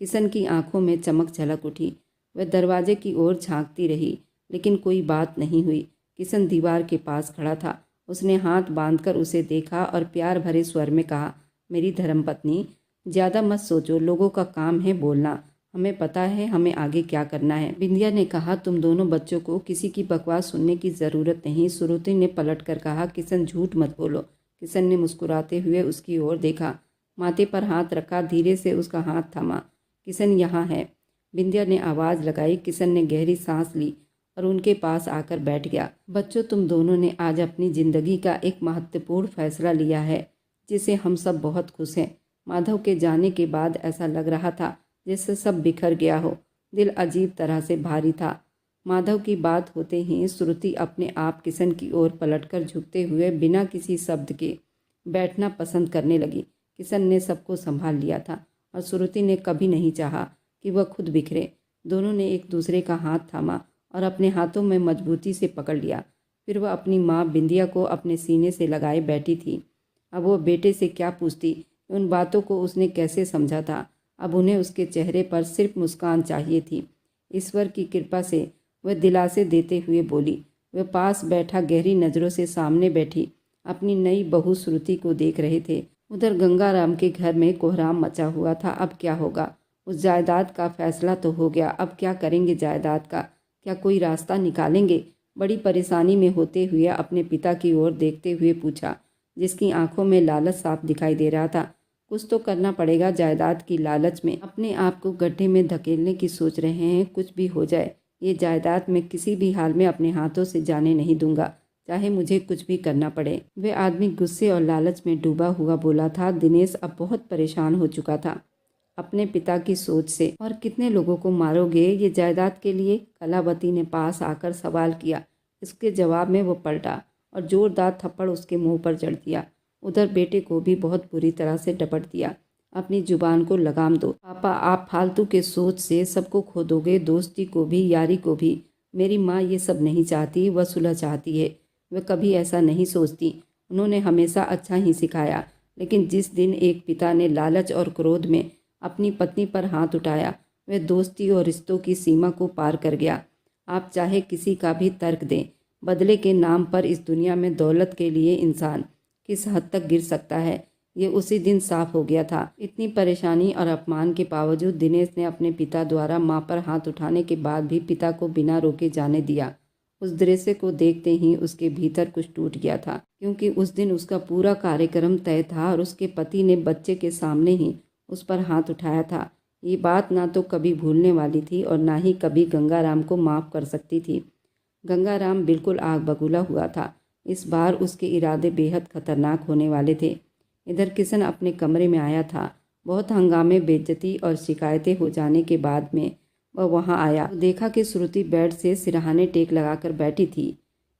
किशन की आंखों में चमक झलक उठी। वह दरवाजे की ओर झांकती रही, लेकिन कोई बात नहीं हुई। किशन दीवार के पास खड़ा था। उसने हाथ बांधकर उसे देखा और प्यार भरे स्वर में कहा, मेरी धर्मपत्नी, ज़्यादा मत सोचो, लोगों का काम है बोलना, हमें पता है हमें आगे क्या करना है। बिंदिया ने कहा, तुम दोनों बच्चों को किसी की बकवास सुनने की ज़रूरत नहीं। श्रुति ने पलट कर कहा, किशन झूठ मत बोलो। किशन ने मुस्कुराते हुए उसकी ओर देखा, माथे पर हाथ रखा, धीरे से उसका हाथ थामा। किशन यहाँ है, बिंदिया ने आवाज़ लगाई। किशन ने गहरी सांस ली और उनके पास आकर बैठ गया। बच्चों, तुम दोनों ने आज अपनी ज़िंदगी का एक महत्वपूर्ण फैसला लिया है, जिससे हम सब बहुत खुश हैं। माधव के जाने के बाद ऐसा लग रहा था जैसे सब बिखर गया हो। दिल अजीब तरह से भारी था। माधव की बात होते ही श्रुति अपने आप किशन की ओर पलटकर झुकते हुए बिना किसी शब्द के बैठना पसंद करने लगी। किशन ने सबको संभाल लिया था और श्रुति ने कभी नहीं चाहा कि वह खुद बिखरे। दोनों ने एक दूसरे का हाथ थामा और अपने हाथों में मजबूती से पकड़ लिया। फिर वह अपनी माँ बिंदिया को अपने सीने से लगाए बैठी थी। अब वो बेटे से क्या पूछती, उन बातों को उसने कैसे समझा था। अब उन्हें उसके चेहरे पर सिर्फ मुस्कान चाहिए थी। ईश्वर की कृपा से वह दिलासे देते हुए बोली। वह पास बैठा गहरी नज़रों से सामने बैठी अपनी नई बहू श्रुति को देख रहे थे। उधर गंगाराम के घर में कोहराम मचा हुआ था। अब क्या होगा? उस जायदाद का फैसला तो हो गया, अब क्या करेंगे जायदाद का? क्या कोई रास्ता निकालेंगे? बड़ी परेशानी में होते हुए अपने पिता की ओर देखते हुए पूछा, जिसकी आंखों में लालच साफ दिखाई दे रहा था। कुछ तो करना पड़ेगा। जायदाद की लालच में अपने आप को गड्ढे में धकेलने की सोच रहे हैं। कुछ भी हो जाए, ये जायदाद मैं किसी भी हाल में अपने हाथों से जाने नहीं दूंगा, चाहे मुझे कुछ भी करना पड़े। वे आदमी गुस्से और लालच में डूबा हुआ बोला था। दिनेश अब बहुत परेशान हो चुका था अपने पिता की सोच से। और कितने लोगों को मारोगे ये जायदाद के लिए? कलावती ने पास आकर सवाल किया। इसके जवाब में वो पलटा और जोरदार थप्पड़ उसके मुंह पर जड़ दिया। उधर बेटे को भी बहुत बुरी तरह से डपट दिया। अपनी जुबान को लगाम दो पापा, आप फालतू के सोच से सबको खो दोगे, दोस्ती को भी, यारी को भी। मेरी माँ ये सब नहीं चाहती, वह सुलह चाहती है। वह कभी ऐसा नहीं सोचती। उन्होंने हमेशा अच्छा ही सिखाया। लेकिन जिस दिन एक पिता ने लालच और क्रोध में अपनी पत्नी पर हाथ उठाया, वह दोस्ती और रिश्तों की सीमा को पार कर गया। आप चाहे किसी का भी तर्क दें, बदले के नाम पर इस दुनिया में दौलत के लिए इंसान किस हद तक गिर सकता है, ये उसी दिन साफ हो गया था। इतनी परेशानी और अपमान के बावजूद दिनेश ने अपने पिता द्वारा मां पर हाथ उठाने के बाद भी पिता को बिना रोके जाने दिया। उस दृश्य को देखते ही उसके भीतर कुछ टूट गया था, क्योंकि उस दिन उसका पूरा कार्यक्रम तय था और उसके पति ने बच्चे के सामने ही उस पर हाथ उठाया था। ये बात ना तो कभी भूलने वाली थी और ना ही कभी गंगाराम को माफ़ कर सकती थी। गंगाराम बिल्कुल आग बबूला हुआ था। इस बार उसके इरादे बेहद खतरनाक होने वाले थे। इधर किशन अपने कमरे में आया था। बहुत हंगामे, बेइज्जती और शिकायतें हो जाने के बाद में वह वहां आया तो देखा कि श्रुति बेड से सिरहाने टेक लगाकर बैठी थी।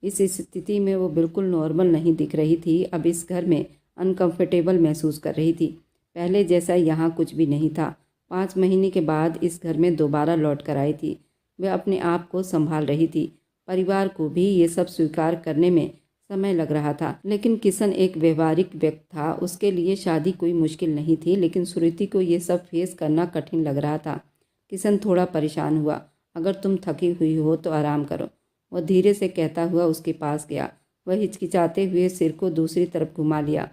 इस स्थिति में वो बिल्कुल नॉर्मल नहीं दिख रही थी। अब इस घर में अनकंफर्टेबल महसूस कर रही थी। पहले जैसा यहाँ कुछ भी नहीं था। 5 महीने के बाद इस घर में दोबारा लौट कर आई थी। वह अपने आप को संभाल रही थी। परिवार को भी ये सब स्वीकार करने में समय लग रहा था। लेकिन किशन एक व्यवहारिक व्यक्ति था। उसके लिए शादी कोई मुश्किल नहीं थी, लेकिन श्रुति को ये सब फेस करना कठिन लग रहा था। किशन थोड़ा परेशान हुआ। अगर तुम थकी हुई हो तो आराम करो, वह धीरे से कहता हुआ उसके पास गया। वह हिचकिचाते हुए सिर को दूसरी तरफ घुमा लिया।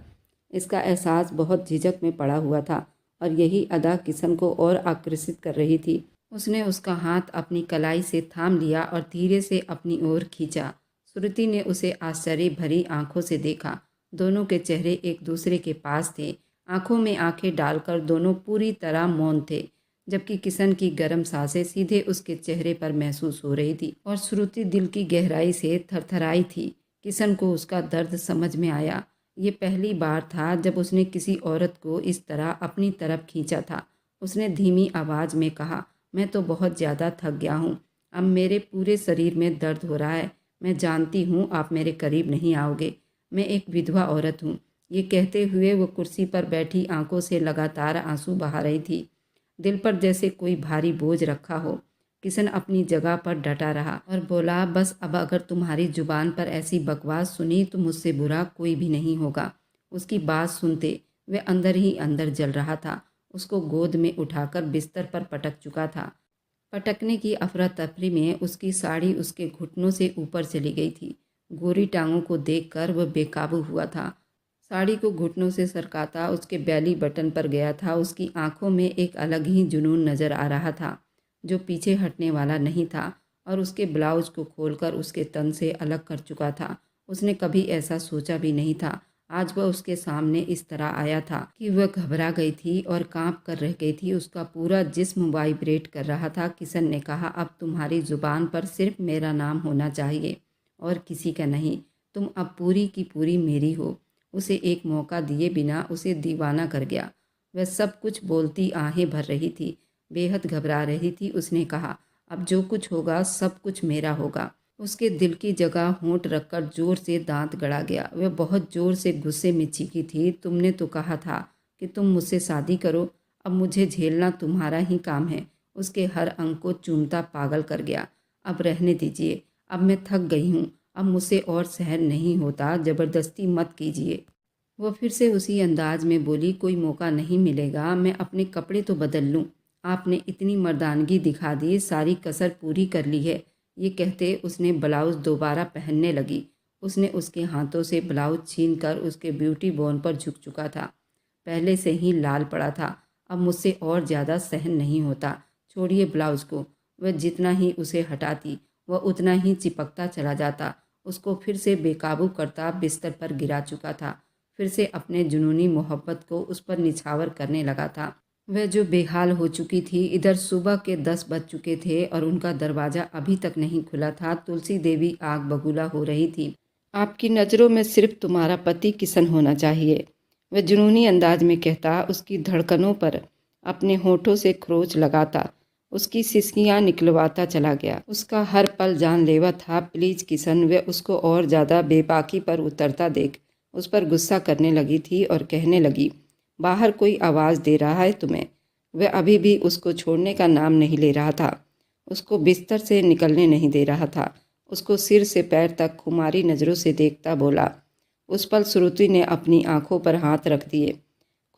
इसका एहसास बहुत झिझक में पड़ा हुआ था और यही अदा किशन को और आकर्षित कर रही थी। उसने उसका हाथ अपनी कलाई से थाम लिया और धीरे से अपनी ओर खींचा। श्रुति ने उसे आश्चर्य भरी आंखों से देखा। दोनों के चेहरे एक दूसरे के पास थे। आंखों में आंखें डालकर दोनों पूरी तरह मौन थे, जबकि किशन की गर्म सांसें सीधे उसके चेहरे पर महसूस हो रही थी और श्रुति दिल की गहराई से थरथराई थी। किशन को उसका दर्द समझ में आया। ये पहली बार था जब उसने किसी औरत को इस तरह अपनी तरफ खींचा था। उसने धीमी आवाज़ में कहा, मैं तो बहुत ज़्यादा थक गया हूँ। अब मेरे पूरे शरीर में दर्द हो रहा है। मैं जानती हूँ आप मेरे करीब नहीं आओगे। मैं एक विधवा औरत हूँ। ये कहते हुए वो कुर्सी पर बैठी आंखों से लगातार आंसू बहा रही थी। दिल पर जैसे कोई भारी बोझ रखा हो। किशन अपनी जगह पर डटा रहा और बोला, बस अब अगर तुम्हारी जुबान पर ऐसी बकवास सुनी तो मुझसे बुरा कोई भी नहीं होगा। उसकी बात सुनते वह अंदर ही अंदर जल रहा था। उसको गोद में उठाकर बिस्तर पर पटक चुका था। पटकने की अफरा तफरी में उसकी साड़ी उसके घुटनों से ऊपर चली गई थी। गोरी टांगों को देखकर वह बेकाबू हुआ था। साड़ी को घुटनों से सरकाता उसके बैली बटन पर गया था। उसकी आंखों में एक अलग ही जुनून नजर आ रहा था, जो पीछे हटने वाला नहीं था और उसके ब्लाउज को खोलकर उसके तन से अलग कर चुका था। उसने कभी ऐसा सोचा भी नहीं था। आज वह उसके सामने इस तरह आया था कि वह घबरा गई थी और कांप कर रह गई थी। उसका पूरा जिस्म वाइब्रेट कर रहा था। किशन ने कहा, अब तुम्हारी जुबान पर सिर्फ मेरा नाम होना चाहिए और किसी का नहीं। तुम अब पूरी की पूरी मेरी हो। उसे एक मौका दिए बिना उसे दीवाना कर गया। वह सब कुछ बोलती आहें भर रही थी, बेहद घबरा रही थी। उसने कहा, अब जो कुछ होगा सब कुछ मेरा होगा। उसके दिल की जगह होंठ रखकर जोर से दांत गड़ा गया। वह बहुत जोर से गुस्से में चीखी थी, तुमने तो कहा था कि तुम मुझसे शादी करो। अब मुझे झेलना तुम्हारा ही काम है। उसके हर अंग को चूमता पागल कर गया। अब रहने दीजिए, अब मैं थक गई हूँ। अब मुझसे और सहन नहीं होता, ज़बरदस्ती मत कीजिए। वो फिर से उसी अंदाज में बोली, कोई मौका नहीं मिलेगा। मैं अपने कपड़े तो बदल लूँ। आपने इतनी मर्दानगी दिखा दी, सारी कसर पूरी कर ली है। ये कहते उसने ब्लाउज दोबारा पहनने लगी। उसने उसके हाथों से ब्लाउज छीनकर उसके ब्यूटी बोन पर झुक चुका था। पहले से ही लाल पड़ा था। अब मुझसे और ज़्यादा सहन नहीं होता। छोड़िए ब्लाउज को। वह जितना ही उसे हटाती वह उतना ही चिपकता चला जाता। उसको फिर से बेकाबू करता बिस्तर पर गिरा चुका था। फिर से अपने जुनूनी मोहब्बत को उस पर निछावर करने लगा था। वह जो बेहाल हो चुकी थी, इधर सुबह के 10 बज चुके थे और उनका दरवाज़ा अभी तक नहीं खुला था। तुलसी देवी आग बबूला हो रही थी। आपकी नज़रों में सिर्फ तुम्हारा पति किशन होना चाहिए, वह जुनूनी अंदाज में कहता, उसकी धड़कनों पर अपने होठों से खरोंच लगाता, उसकी सिसकियां निकलवाता चला गया। उसका हर पल जानलेवा था। प्लीज किशन, वह उसको और ज़्यादा बेबाकी पर उतरता देख उस पर गुस्सा करने लगी थी और कहने लगी, बाहर कोई आवाज़ दे रहा है तुम्हें। वह अभी भी उसको छोड़ने का नाम नहीं ले रहा था, उसको बिस्तर से निकलने नहीं दे रहा था। उसको सिर से पैर तक खुमारी नज़रों से देखता बोला। उस पल श्रुति ने अपनी आंखों पर हाथ रख दिए,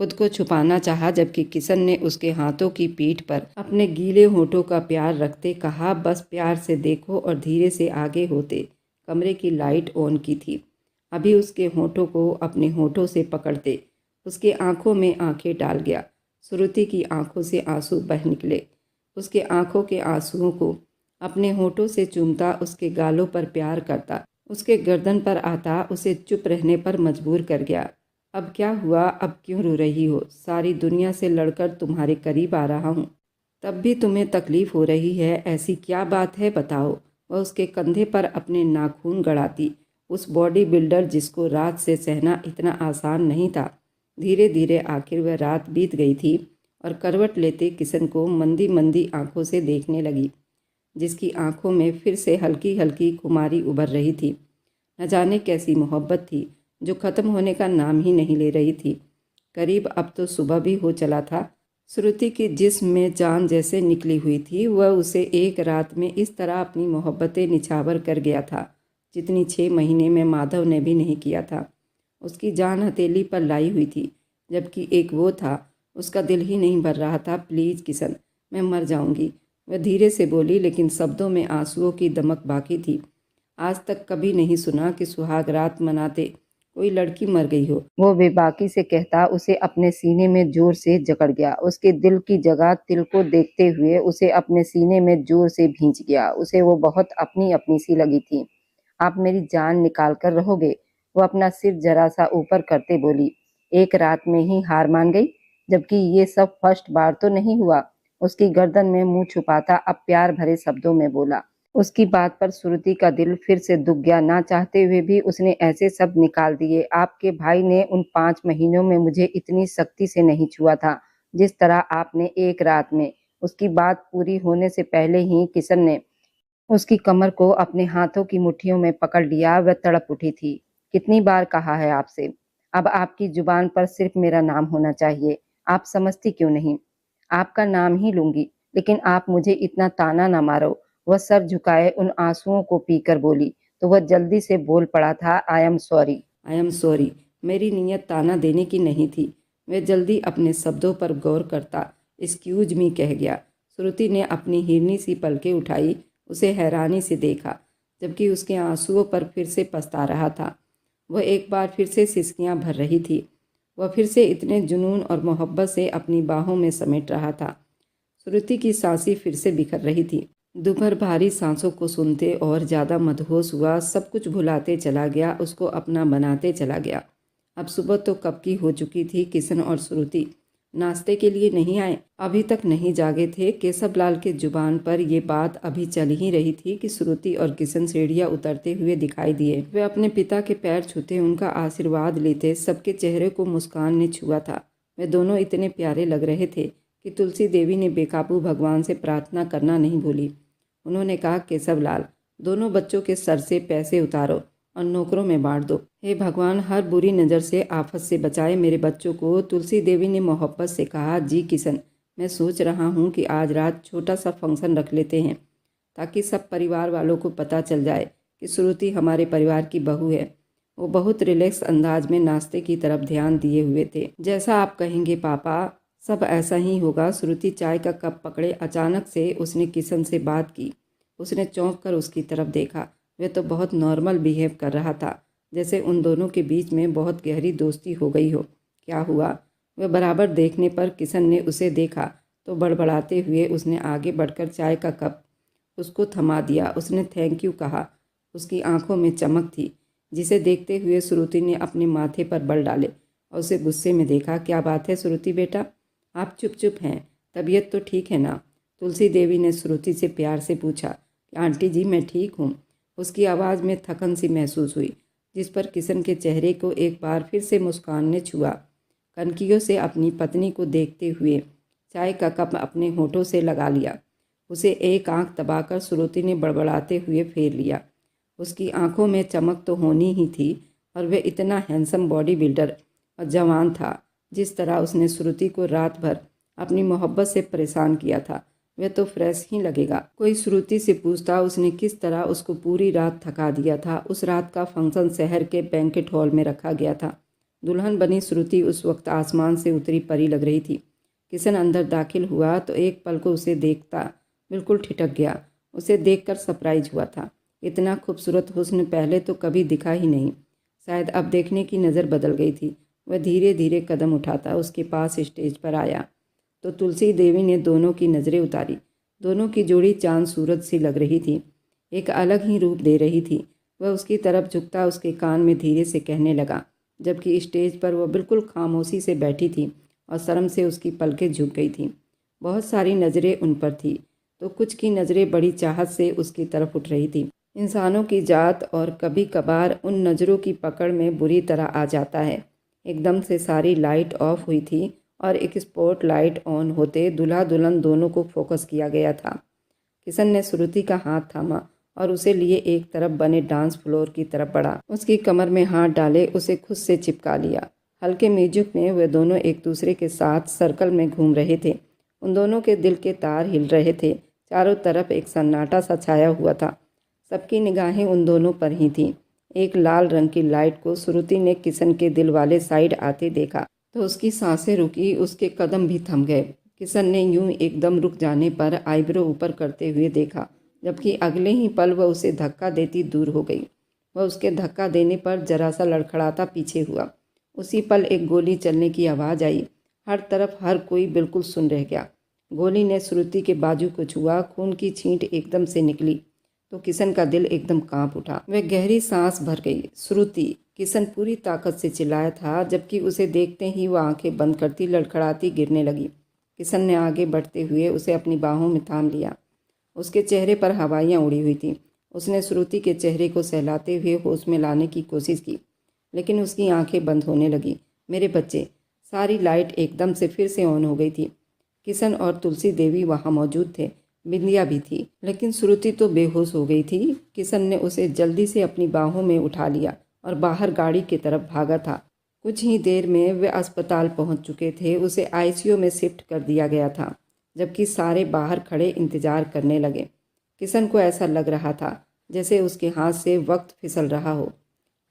खुद को छुपाना चाहा, जबकि किशन ने उसके हाथों की पीठ पर अपने गीले होठों का प्यार रखते कहा, बस प्यार से देखो, और धीरे से आगे होते कमरे की लाइट ऑन की थी। अभी उसके होठों को अपने होठों से पकड़ते उसके आंखों में आंखें डाल गया। श्रुति की आंखों से आंसू बह निकले। उसके आंखों के आंसुओं को अपने होठों से चूमता, उसके गालों पर प्यार करता, उसके गर्दन पर आता, उसे चुप रहने पर मजबूर कर गया। अब क्या हुआ, अब क्यों रो रही हो? सारी दुनिया से लड़कर तुम्हारे करीब आ रहा हूँ, तब भी तुम्हें तकलीफ हो रही है। ऐसी क्या बात है, बताओ। वह उसके कंधे पर अपने नाखून गड़ाती, उस बॉडी बिल्डर जिसको रात से सहना इतना आसान नहीं था। धीरे धीरे आखिर वह रात बीत गई थी और करवट लेते किशन को मंदी मंदी आंखों से देखने लगी, जिसकी आंखों में फिर से हल्की हल्की खुमारी उभर रही थी। न जाने कैसी मोहब्बत थी जो ख़त्म होने का नाम ही नहीं ले रही थी। करीब अब तो सुबह भी हो चला था। श्रुति की जिस्म में जान जैसे निकली हुई थी। वह उसे एक रात में इस तरह अपनी मोहब्बतें निछावर कर गया था जितनी 6 महीने में माधव ने भी नहीं किया था। उसकी जान हथेली पर लाई हुई थी, जबकि एक वो था, उसका दिल ही नहीं भर रहा था। प्लीज़ किशन, मैं मर जाऊंगी, वह धीरे से बोली, लेकिन शब्दों में आंसुओं की दमक बाकी थी। आज तक कभी नहीं सुना कि सुहाग रात मनाते कोई लड़की मर गई हो। वो बेबाकी से कहता, उसे अपने सीने में जोर से जकड़ गया। उसके दिल की जगह तिल को देखते हुए उसे अपने सीने में जोर से भींच गया। उसे वो बहुत अपनी अपनी सी लगी थी। आप मेरी जान निकाल कर रहोगे? वो अपना सिर जरा सा ऊपर करते बोली, एक रात में ही हार मान गई, जबकि ये सब फर्स्ट बार तो नहीं हुआ। उसकी गर्दन में मुंह छुपाता अब प्यार भरे शब्दों में बोला। उसकी बात पर श्रुति का दिल फिर से दुख गया। ना चाहते हुए भी उसने ऐसे शब्द निकाल दिए, आपके भाई ने उन 5 महीनों में मुझे इतनी सख्ती से नहीं छुआ था जिस तरह आपने एक रात में। उसकी बात पूरी होने से पहले ही किशन ने उसकी कमर को अपने हाथों की मुट्ठियों में पकड़ लिया। वह तड़प उठी थी। कितनी बार कहा है आपसे, अब आपकी जुबान पर सिर्फ मेरा नाम होना चाहिए। आप समझती क्यों नहीं? आपका नाम ही लूंगी, लेकिन आप मुझे इतना ताना ना मारो। वह सर झुकाए उन आंसुओं को पीकर बोली तो वह जल्दी से बोल पड़ा था, I am sorry, I am sorry. मेरी नीयत ताना देने की नहीं थी। वह जल्दी अपने शब्दों पर गौर करता एक्सक्यूज मी कह गया। श्रुति ने अपनी हिरनी सी पलकें उठाई, उसे हैरानी से देखा, जबकि उसके आंसुओं पर फिर से पछता रहा था। वह एक बार फिर से सिसकियां भर रही थी। वह फिर से इतने जुनून और मोहब्बत से अपनी बाहों में समेट रहा था। श्रुति की सांसें फिर से बिखर रही थी। दोपहर भारी सांसों को सुनते और ज़्यादा मदहोश हुआ। सब कुछ भुलाते चला गया, उसको अपना बनाते चला गया। अब सुबह तो कब की हो चुकी थी। किशन और श्रुति नाश्ते के लिए नहीं आए, अभी तक नहीं जागे थे। केशवलाल के जुबान पर यह बात अभी चल ही रही थी कि श्रुति और किशन सीढ़ियां उतरते हुए दिखाई दिए। वे अपने पिता के पैर छूते, उनका आशीर्वाद लेते। सबके चेहरे को मुस्कान ने छुआ था। वे दोनों इतने प्यारे लग रहे थे कि तुलसी देवी ने बेकाबू भगवान से प्रार्थना करना नहीं भूली। उन्होंने कहा, केशवलाल, दोनों बच्चों के सर से पैसे उतारो और नौकरों में बांट दो। हे भगवान, हर बुरी नज़र से, आफत से बचाए मेरे बच्चों को। तुलसी देवी ने मोहब्बत से कहा, जी किशन, मैं सोच रहा हूँ कि आज रात छोटा सा फंक्शन रख लेते हैं ताकि सब परिवार वालों को पता चल जाए कि श्रुति हमारे परिवार की बहू है। वो बहुत रिलैक्स अंदाज में नाश्ते की तरफ ध्यान दिए हुए थे। जैसा आप कहेंगे पापा, सब ऐसा ही होगा। श्रुति चाय का कप पकड़े अचानक से उसने किशन से बात की। उसने चौंक कर उसकी तरफ देखा। वह तो बहुत नॉर्मल बिहेव कर रहा था, जैसे उन दोनों के बीच में बहुत गहरी दोस्ती हो गई हो। क्या हुआ? वह बराबर देखने पर किशन ने उसे देखा तो बड़बड़ाते हुए उसने आगे बढ़कर चाय का कप उसको थमा दिया। उसने थैंक यू कहा। उसकी आंखों में चमक थी। जिसे देखते हुए श्रुति ने अपने माथे पर बल डाले और उसे गुस्से में देखा। क्या बात है श्रुति बेटा, आप चुप चुप हैं, तबीयत तो ठीक है ना? तुलसी देवी ने श्रुति से प्यार से पूछा। आंटी जी मैं ठीक हूँ। उसकी आवाज़ में थकन सी महसूस हुई, जिस पर किशन के चेहरे को एक बार फिर से मुस्कान ने छुआ। कनखियों से अपनी पत्नी को देखते हुए चाय का कप अपने होठों से लगा लिया। उसे एक आंख दबाकर श्रुति ने बड़बड़ाते हुए फेर लिया। उसकी आंखों में चमक तो होनी ही थी, और वह इतना हैंडसम बॉडी बिल्डर और जवान था। जिस तरह उसने श्रुति को रात भर अपनी मोहब्बत से परेशान किया था, वह तो फ्रेश ही लगेगा। कोई श्रुति से पूछता उसने किस तरह उसको पूरी रात थका दिया था। उस रात का फंक्शन शहर के बैंकेट हॉल में रखा गया था। दुल्हन बनी श्रुति उस वक्त आसमान से उतरी परी लग रही थी। किशन अंदर दाखिल हुआ तो एक पल को उसे देखता बिल्कुल ठिठक गया। उसे देखकर सरप्राइज हुआ था। इतना खूबसूरत हुस्न पहले तो कभी दिखा ही नहीं। शायद अब देखने की नज़र बदल गई थी। वह धीरे धीरे कदम उठाता उसके पास स्टेज पर आया तो तुलसी देवी ने दोनों की नज़रें उतारी। दोनों की जोड़ी चांद सूरज सी लग रही थी, एक अलग ही रूप दे रही थी। वह उसकी तरफ झुकता उसके कान में धीरे से कहने लगा, जबकि स्टेज पर वह बिल्कुल खामोशी से बैठी थी और शर्म से उसकी पलकें झुक गई थीं। बहुत सारी नज़रें उन पर थी तो कुछ की नज़रें बड़ी चाहत से उसकी तरफ उठ रही थी। इंसानों की जात और कभी कभार उन नज़रों की पकड़ में बुरी तरह आ जाता है। एकदम से सारी लाइट ऑफ हुई थी और एक स्पॉट लाइट ऑन होते दूल्हा दुल्हन दोनों को फोकस किया गया था। किशन ने श्रुति का हाथ थामा और उसे लिए एक तरफ बने डांस फ्लोर की तरफ बढ़ा। उसकी कमर में हाथ डाले उसे खुद से चिपका लिया। हल्के म्यूजिक में वे दोनों एक दूसरे के साथ सर्कल में घूम रहे थे। उन दोनों के दिल के तार हिल रहे थे। चारों तरफ एक सन्नाटा सा छाया हुआ था। सबकी निगाहें उन दोनों पर ही थीं। एक लाल रंग की लाइट को श्रुति ने किशन के दिल वाले साइड आते देखा तो उसकी सांसें रुकी, उसके कदम भी थम गए। किशन ने यूं एकदम रुक जाने पर आईब्रो ऊपर करते हुए देखा, जबकि अगले ही पल वह उसे धक्का देती दूर हो गई। वह उसके धक्का देने पर जरा सा लड़खड़ाता पीछे हुआ। उसी पल एक गोली चलने की आवाज़ आई। हर तरफ हर कोई बिल्कुल सुन रह गया। गोली ने श्रुति के बाजू को छुआ। खून की छींट एकदम से निकली तो किशन का दिल एकदम कांप उठा। वह गहरी सांस भर गई। श्रुति! किशन पूरी ताकत से चिल्लाया था, जबकि उसे देखते ही वह आंखें बंद करती लड़खड़ाती गिरने लगी। किशन ने आगे बढ़ते हुए उसे अपनी बाहों में थाम लिया। उसके चेहरे पर हवाइयाँ उड़ी हुई थीं। उसने श्रुति के चेहरे को सहलाते हुए होश में लाने की कोशिश की, लेकिन उसकी आंखें बंद होने लगी। मेरे बच्चे! सारी लाइट एकदम से फिर से ऑन हो गई थी। किशन और तुलसी देवी वहाँ मौजूद थे। बिंदिया भी थी, लेकिन श्रुति तो बेहोश हो गई थी। किशन ने उसे जल्दी से अपनी बाहों में उठा लिया और बाहर गाड़ी की तरफ भागा था। कुछ ही देर में वे अस्पताल पहुंच चुके थे। उसे आईसीयू में शिफ्ट कर दिया गया था, जबकि सारे बाहर खड़े इंतजार करने लगे। किशन को ऐसा लग रहा था जैसे उसके हाथ से वक्त फिसल रहा हो।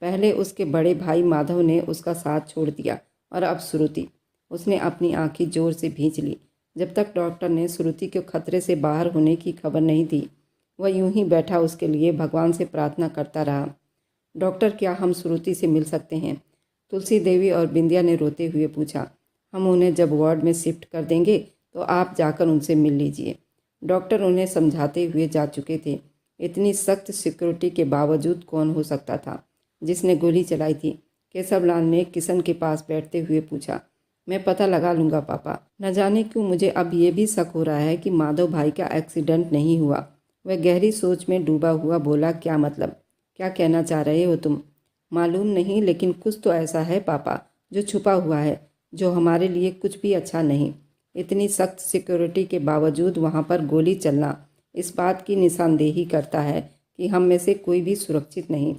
पहले उसके बड़े भाई माधव ने उसका साथ छोड़ दिया और अब श्रुति। उसने अपनी आंखें जोर से भींच ली। जब तक डॉक्टर ने श्रुति के खतरे से बाहर होने की खबर नहीं दी, वह यूं ही बैठा उसके लिए भगवान से प्रार्थना करता रहा। डॉक्टर, क्या हम श्रुति से मिल सकते हैं? तुलसी देवी और बिंदिया ने रोते हुए पूछा। हम उन्हें जब वार्ड में शिफ्ट कर देंगे तो आप जाकर उनसे मिल लीजिए। डॉक्टर उन्हें समझाते हुए जा चुके थे। इतनी सख्त सिक्योरिटी के बावजूद कौन हो सकता था जिसने गोली चलाई थी? केशवलाल ने किशन के पास बैठते हुए पूछा। मैं पता लगा लूँगा पापा। न जाने क्यों मुझे अब ये भी शक हो रहा है कि माधव भाई का एक्सीडेंट नहीं हुआ। वह गहरी सोच में डूबा हुआ बोला। क्या मतलब? क्या कहना चाह रहे हो तुम? मालूम नहीं, लेकिन कुछ तो ऐसा है पापा जो छुपा हुआ है, जो हमारे लिए कुछ भी अच्छा नहीं। इतनी सख्त सिक्योरिटी के बावजूद वहाँ पर गोली चलना इस बात की निशानदेही करता है कि हम में से कोई भी सुरक्षित नहीं।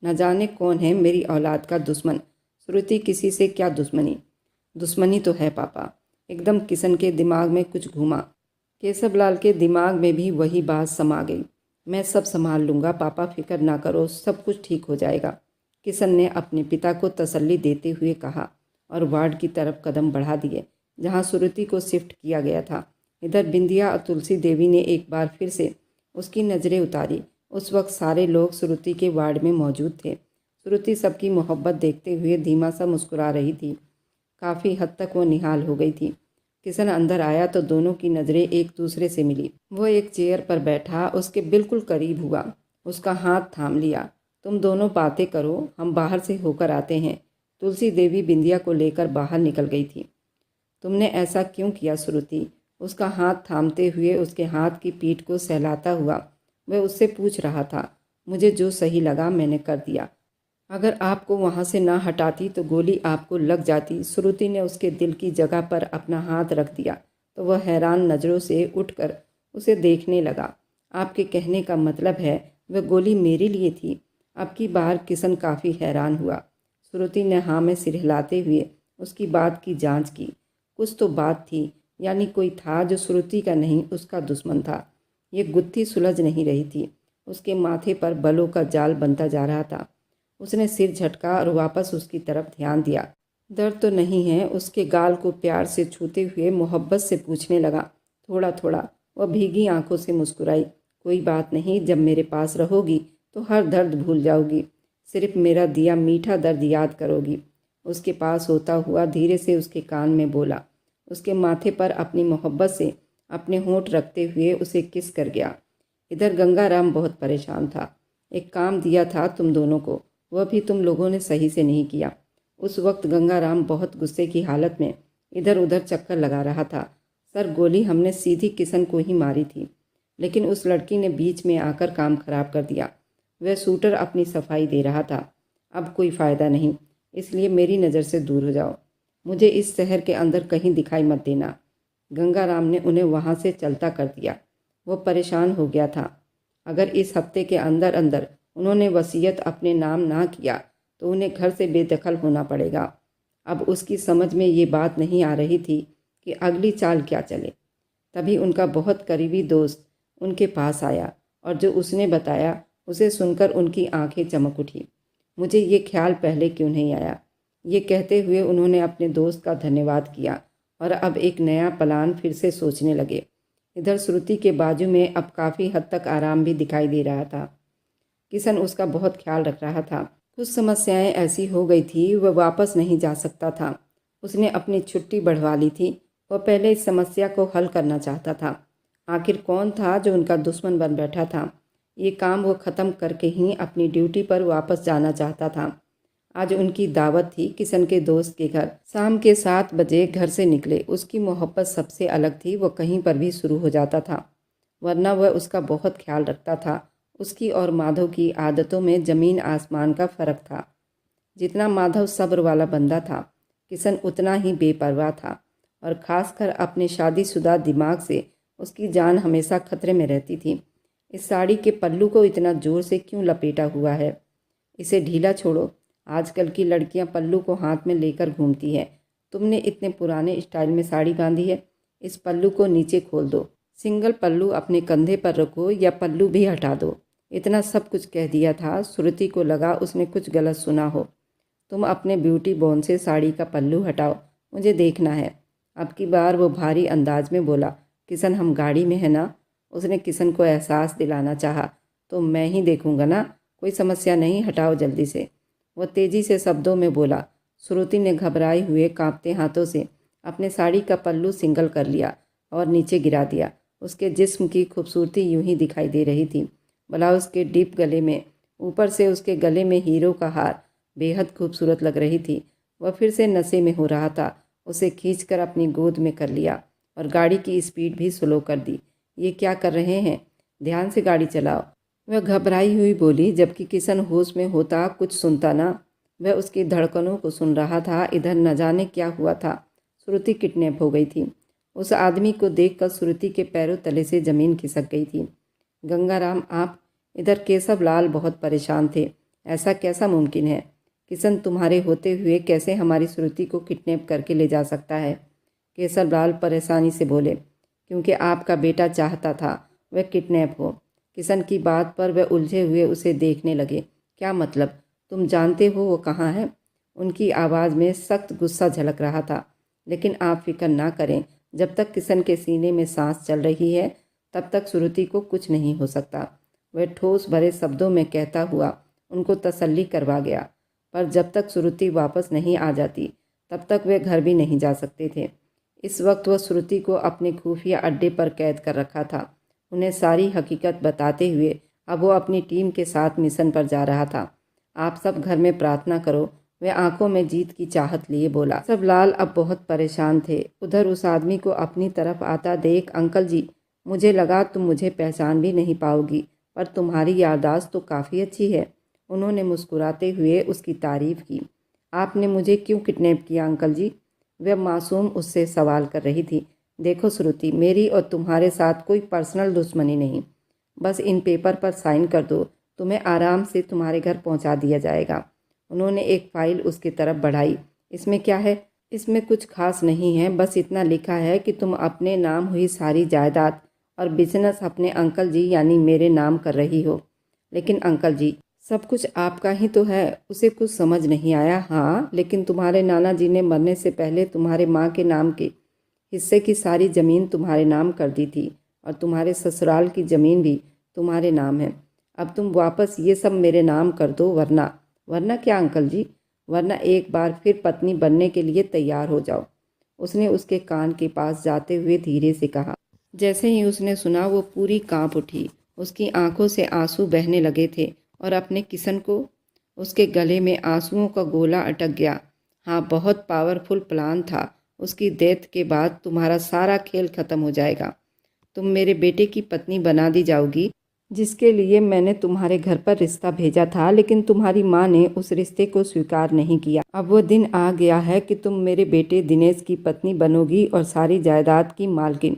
न जाने कौन है मेरी औलाद का दुश्मन। श्रुति किसी से क्या दुश्मनी? दुश्मनी तो है पापा। एकदम किशन के दिमाग में कुछ घूमा। केशवलाल के दिमाग में भी वही बात समा गई। मैं सब संभाल लूँगा पापा, फिक्र ना करो, सब कुछ ठीक हो जाएगा, किशन ने अपने पिता को तसल्ली देते हुए कहा और वार्ड की तरफ कदम बढ़ा दिए जहाँ श्रुति को शिफ्ट किया गया था। इधर बिंदिया और तुलसी देवी ने एक बार फिर से उसकी नज़रें उतारी। उस वक्त सारे लोग श्रुति के वार्ड में मौजूद थे। श्रुति सबकी मोहब्बत देखते हुए धीमा सा मुस्कुरा रही थी। काफ़ी हद तक वो निहाल हो गई थी। किशन अंदर आया तो दोनों की नज़रें एक दूसरे से मिली। वो एक चेयर पर बैठा उसके बिल्कुल करीब हुआ, उसका हाथ थाम लिया तुम दोनों बातें करो, हम बाहर से होकर आते हैं। तुलसी देवी बिंदिया को लेकर बाहर निकल गई थी। तुमने ऐसा क्यों किया श्रुति? उसका हाथ थामते हुए उसके हाथ की पीठ को सहलाता हुआ वह उससे पूछ रहा था। मुझे जो सही लगा मैंने कर दिया। अगर आपको वहाँ से ना हटाती तो गोली आपको लग जाती। श्रुति ने उसके दिल की जगह पर अपना हाथ रख दिया तो वह हैरान नज़रों से उठकर उसे देखने लगा। आपके कहने का मतलब है वह गोली मेरे लिए थी? अब की बार किशन काफ़ी हैरान हुआ। श्रुति ने हाँ में सिर हिलाते हुए उसकी बात की जांच की। कुछ तो बात थी, यानी कोई था जो श्रुति का नहीं उसका दुश्मन था। ये गुत्थी सुलझ नहीं रही थी। उसके माथे पर बलों का जाल बनता जा रहा था। उसने सिर झटका और वापस उसकी तरफ ध्यान दिया। दर्द तो नहीं है? उसके गाल को प्यार से छूते हुए मोहब्बत से पूछने लगा। थोड़ा थोड़ा, वह भीगी आंखों से मुस्कुराई। कोई बात नहीं, जब मेरे पास रहोगी तो हर दर्द भूल जाओगी। सिर्फ मेरा दिया मीठा दर्द याद करोगी। उसके पास होता हुआ धीरे से उसके कान में बोला। उसके माथे पर अपनी मोहब्बत से अपने होंठ रखते हुए उसे किस कर गया। इधर गंगाराम बहुत परेशान था। एक काम दिया था तुम दोनों को, वह भी तुम लोगों ने सही से नहीं किया। उस वक्त गंगाराम बहुत गुस्से की हालत में इधर उधर चक्कर लगा रहा था। सर, गोली हमने सीधी किशन को ही मारी थी, लेकिन उस लड़की ने बीच में आकर काम खराब कर दिया। वह शूटर अपनी सफाई दे रहा था। अब कोई फ़ायदा नहीं, इसलिए मेरी नज़र से दूर हो जाओ। मुझे इस शहर के अंदर कहीं दिखाई मत देना। गंगाराम ने उन्हें वहाँ से चलता कर दिया। वो परेशान हो गया था। अगर इस हफ्ते के अंदर अंदर उन्होंने वसीयत अपने नाम ना किया तो उन्हें घर से बेदखल होना पड़ेगा। अब उसकी समझ में ये बात नहीं आ रही थी कि अगली चाल क्या चले। तभी उनका बहुत करीबी दोस्त उनके पास आया और जो उसने बताया उसे सुनकर उनकी आंखें चमक उठी। मुझे ये ख्याल पहले क्यों नहीं आया? ये कहते हुए उन्होंने अपने दोस्त का धन्यवाद किया और अब एक नया प्लान फिर से सोचने लगे। इधर श्रुति के बाजू में अब काफ़ी हद तक आराम भी दिखाई दे रहा था। किशन उसका बहुत ख्याल रख रहा था। कुछ समस्याएं ऐसी हो गई थी वह वापस नहीं जा सकता था। उसने अपनी छुट्टी बढ़वा ली थी। वह पहले इस समस्या को हल करना चाहता था। आखिर कौन था जो उनका दुश्मन बन बैठा था? ये काम वो ख़त्म करके ही अपनी ड्यूटी पर वापस जाना चाहता था। आज उनकी दावत थी किशन के दोस्त के घर। शाम के 7 बजे घर से निकले। उसकी मोहब्बत सबसे अलग थी। वह कहीं पर भी शुरू हो जाता था, वरना वह उसका बहुत ख्याल रखता था। उसकी और माधव की आदतों में ज़मीन आसमान का फ़र्क था। जितना माधव सब्र वाला बंदा था, किशन उतना ही बेपरवाह था और ख़ासकर अपने शादीशुदा दिमाग से उसकी जान हमेशा खतरे में रहती थी। इस साड़ी के पल्लू को इतना ज़ोर से क्यों लपेटा हुआ है? इसे ढीला छोड़ो। आजकल की लड़कियां पल्लू को हाथ में लेकर घूमती हैं। तुमने इतने पुराने स्टाइल में साड़ी बांधी है। इस पल्लू को नीचे खोल दो। सिंगल पल्लू अपने कंधे पर रखो या पल्लू भी हटा दो। इतना सब कुछ कह दिया था। श्रुति को लगा उसने कुछ गलत सुना हो। तुम अपने ब्यूटी बॉन से साड़ी का पल्लू हटाओ, मुझे देखना है। अब की बार वो भारी अंदाज में बोला। किशन, हम गाड़ी में है ना? उसने किशन को एहसास दिलाना चाहा। तो मैं ही देखूंगा ना, कोई समस्या नहीं, हटाओ जल्दी से। वह तेजी से शब्दों में बोला। श्रुति ने घबराए हुए कांपते हाथों से अपने साड़ी का पल्लू सिंगल कर लिया और नीचे गिरा दिया। उसके जिस्म की खूबसूरती यूं ही दिखाई दे रही थी। ब्लाउज के डीप गले में ऊपर से उसके गले में हीरो का हार बेहद खूबसूरत लग रही थी। वह फिर से नशे में हो रहा था। उसे खींचकर अपनी गोद में कर लिया और गाड़ी की स्पीड भी स्लो कर दी। ये क्या कर रहे हैं? ध्यान से गाड़ी चलाओ, वह घबराई हुई बोली, जबकि किशन होश में होता कुछ सुनता ना। वह उसकी धड़कनों को सुन रहा था। इधर न जाने क्या हुआ था। श्रुति किडनैप हो गई थी। उस आदमी को देखकर श्रुति के पैरों तले से ज़मीन खिसक गई थी। गंगाराम, आप? इधर केशव लाल बहुत परेशान थे। ऐसा कैसा मुमकिन है? किशन तुम्हारे होते हुए कैसे हमारी श्रुति को किडनैप करके ले जा सकता है? केशव लाल परेशानी से बोले। क्योंकि आपका बेटा चाहता था वह किडनैप हो। किशन की बात पर वह उलझे हुए उसे देखने लगे। क्या मतलब? तुम जानते हो वो कहाँ है? उनकी आवाज़ में सख्त गुस्सा झलक रहा था। लेकिन आप फिक्र ना करें, जब तक किशन के सीने में सांस चल रही है तब तक श्रुति को कुछ नहीं हो सकता। वह ठोस भरे शब्दों में कहता हुआ उनको तसल्ली करवा गया। पर जब तक श्रुति वापस नहीं आ जाती तब तक वे घर भी नहीं जा सकते थे। इस वक्त वह श्रुति को अपने खुफिया अड्डे पर कैद कर रखा था। उन्हें सारी हकीकत बताते हुए अब वो अपनी टीम के साथ मिशन पर जा रहा था। आप सब घर में प्रार्थना करो, वह आंखों में जीत की चाहत लिए बोला। सब लाल अब बहुत परेशान थे। उधर उस आदमी को अपनी तरफ आता देख, अंकल जी, मुझे लगा तुम मुझे पहचान भी नहीं पाओगी, पर तुम्हारी याददाश्त तो काफ़ी अच्छी है। उन्होंने मुस्कुराते हुए उसकी तारीफ की। आपने मुझे क्यों किडनैप किया अंकल जी? वह मासूम उससे सवाल कर रही थी। देखो श्रुति, मेरी और तुम्हारे साथ कोई पर्सनल दुश्मनी नहीं, बस इन पेपर पर साइन कर दो, तुम्हें आराम से तुम्हारे घर पहुंचा दिया जाएगा। उन्होंने एक फाइल उसकी तरफ बढ़ाई। इसमें क्या है? इसमें कुछ खास नहीं है, बस इतना लिखा है कि तुम अपने नाम हुई सारी जायदाद और बिजनेस अपने अंकल जी यानी मेरे नाम कर रही हो। लेकिन अंकल जी, सब कुछ आपका ही तो है। उसे कुछ समझ नहीं आया। हाँ, लेकिन तुम्हारे नाना जी ने मरने से पहले तुम्हारे माँ के नाम के हिस्से की सारी ज़मीन तुम्हारे नाम कर दी थी और तुम्हारे ससुराल की ज़मीन भी तुम्हारे नाम है। अब तुम वापस ये सब मेरे नाम कर दो, वरना क्या अंकल जी? वरना एक बार फिर पत्नी बनने के लिए तैयार हो जाओ। उसने उसके कान के पास जाते हुए धीरे से कहा। जैसे ही उसने सुना वो पूरी कांप उठी। उसकी आंखों से आंसू बहने लगे थे और अपने किशन को उसके गले में आंसुओं का गोला अटक गया। हाँ, बहुत पावरफुल प्लान था। उसकी डेथ के बाद तुम्हारा सारा खेल खत्म हो जाएगा। तुम मेरे बेटे की पत्नी बना दी जाओगी, जिसके लिए मैंने तुम्हारे घर पर रिश्ता भेजा था, लेकिन तुम्हारी माँ ने उस रिश्ते को स्वीकार नहीं किया। अब वो दिन आ गया है कि तुम मेरे बेटे दिनेश की पत्नी बनोगी और सारी जायदाद की मालकिन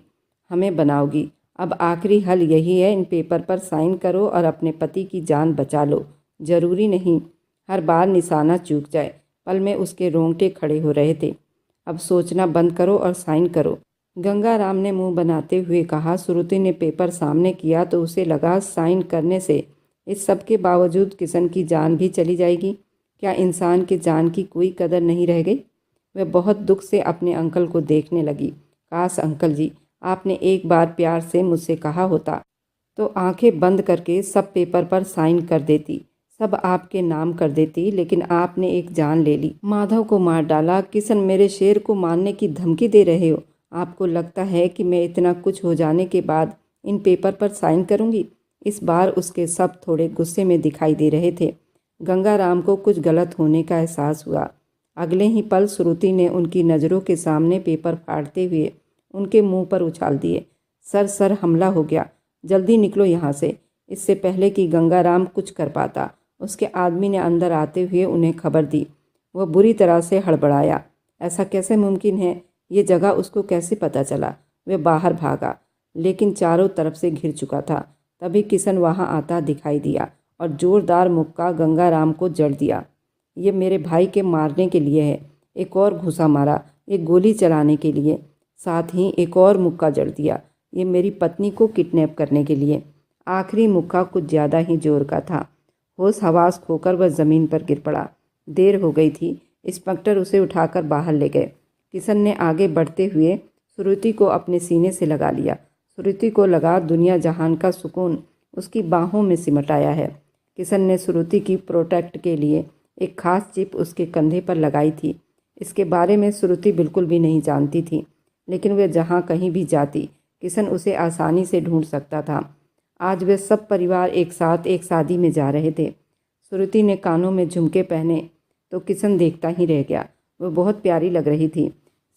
हमें बनाओगी। अब आखिरी हल यही है, इन पेपर पर साइन करो और अपने पति की जान बचा लो। जरूरी नहीं हर बार निशाना चूक जाए। पल में उसके रोंगटे खड़े हो रहे थे। अब सोचना बंद करो और साइन करो, गंगाराम ने मुंह बनाते हुए कहा। श्रुति ने पेपर सामने किया तो उसे लगा साइन करने से इस सब के बावजूद किशन की जान भी चली जाएगी। क्या इंसान की जान की कोई कदर नहीं रह गई? वह बहुत दुख से अपने अंकल को देखने लगी। काश अंकल जी, आपने एक बार प्यार से मुझसे कहा होता तो आंखें बंद करके सब पेपर पर साइन कर देती, सब आपके नाम कर देती, लेकिन आपने एक जान ले ली, माधव को मार डाला। किशन, मेरे शेर को मारने की धमकी दे रहे हो? आपको लगता है कि मैं इतना कुछ हो जाने के बाद इन पेपर पर साइन करूंगी? इस बार उसके सब थोड़े गुस्से में दिखाई दे रहे थे। गंगाराम को कुछ गलत होने का एहसास हुआ। अगले ही पल श्रुति ने उनकी नज़रों के सामने पेपर फाड़ते हुए उनके मुंह पर उछाल दिए। सर हमला हो गया, जल्दी निकलो यहाँ से। इससे पहले कि गंगाराम कुछ कर पाता, उसके आदमी ने अंदर आते हुए उन्हें खबर दी। वह बुरी तरह से हड़बड़ाया। ऐसा कैसे मुमकिन है? ये जगह उसको कैसे पता चला? वह बाहर भागा, लेकिन चारों तरफ से घिर चुका था। तभी किशन वहां आता दिखाई दिया और जोरदार मुक्का गंगाराम को जड़ दिया। ये मेरे भाई के मारने के लिए है। एक और घुसा मारा, एक गोली चलाने के लिए, साथ ही एक और मुक्का जड़ दिया, ये मेरी पत्नी को किडनैप करने के लिए। आखिरी मुक्का कुछ ज़्यादा ही जोर का था। होश हवास खोकर वह ज़मीन पर गिर पड़ा। देर हो गई थी। इंस्पेक्टर उसे उठाकर बाहर ले गए। किशन ने आगे बढ़ते हुए श्रुति को अपने सीने से लगा लिया। श्रुति को लगा दुनिया जहान का सुकून उसकी बाहों में सिमट आया है। किशन ने श्रुति की प्रोटेक्ट के लिए एक खास चिप उसके कंधे पर लगाई थी। इसके बारे में श्रुति बिल्कुल भी नहीं जानती थी, लेकिन वह जहाँ कहीं भी जाती किशन उसे आसानी से ढूंढ सकता था। आज वे सब परिवार एक साथ एक शादी में जा रहे थे। श्रुति ने कानों में झुमके पहने तो किशन देखता ही रह गया। वह बहुत प्यारी लग रही थी,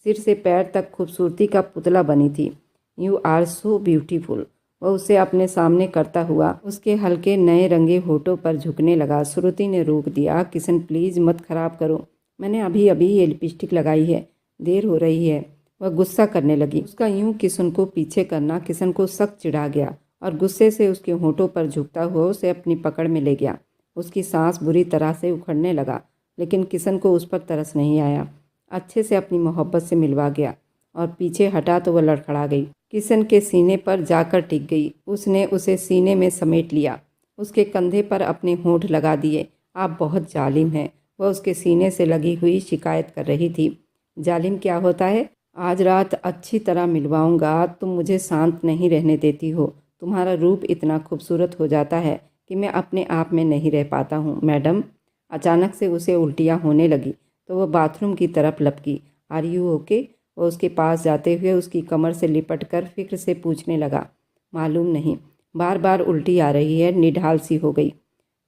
सिर से पैर तक खूबसूरती का पुतला बनी थी। यू आर सो ब्यूटीफुल, वह उसे अपने सामने करता हुआ उसके हल्के नए रंगे होठों पर झुकने लगा। श्रुति ने रोक दिया। किशन प्लीज़ मत खराब करो, मैंने अभी अभी ये लिपस्टिक लगाई है, देर हो रही है। वह गुस्सा करने लगी। उसका यूं किशन को पीछे करना किशन को सख्त चिढ़ा गया और गुस्से से उसके होठों पर झुकता हुआ उसे अपनी पकड़ में ले गया। उसकी सांस बुरी तरह से उखड़ने लगा, लेकिन किशन को उस पर तरस नहीं आया। अच्छे से अपनी मोहब्बत से मिलवा गया और पीछे हटा तो वह लड़खड़ा गई। किशन के सीने पर जाकर टिक गई। उसने उसे सीने में समेट लिया, उसके कंधे पर अपने होंठ लगा दिए। आप बहुत जालिम हैं, वह उसके सीने से लगी हुई शिकायत कर रही थी। जालिम क्या होता है? आज रात अच्छी तरह मिलवाऊंगा। तुम मुझे शांत नहीं रहने देती हो। तुम्हारा रूप इतना खूबसूरत हो जाता है कि मैं अपने आप में नहीं रह पाता हूँ मैडम। अचानक से उसे उल्टियाँ होने लगी तो वह बाथरूम की तरफ लपकी। Are you okay? वह उसके पास जाते हुए उसकी कमर से लिपट कर फिक्र से पूछने लगा। मालूम नहीं, बार बार उल्टी आ रही है, निढाल सी हो गई।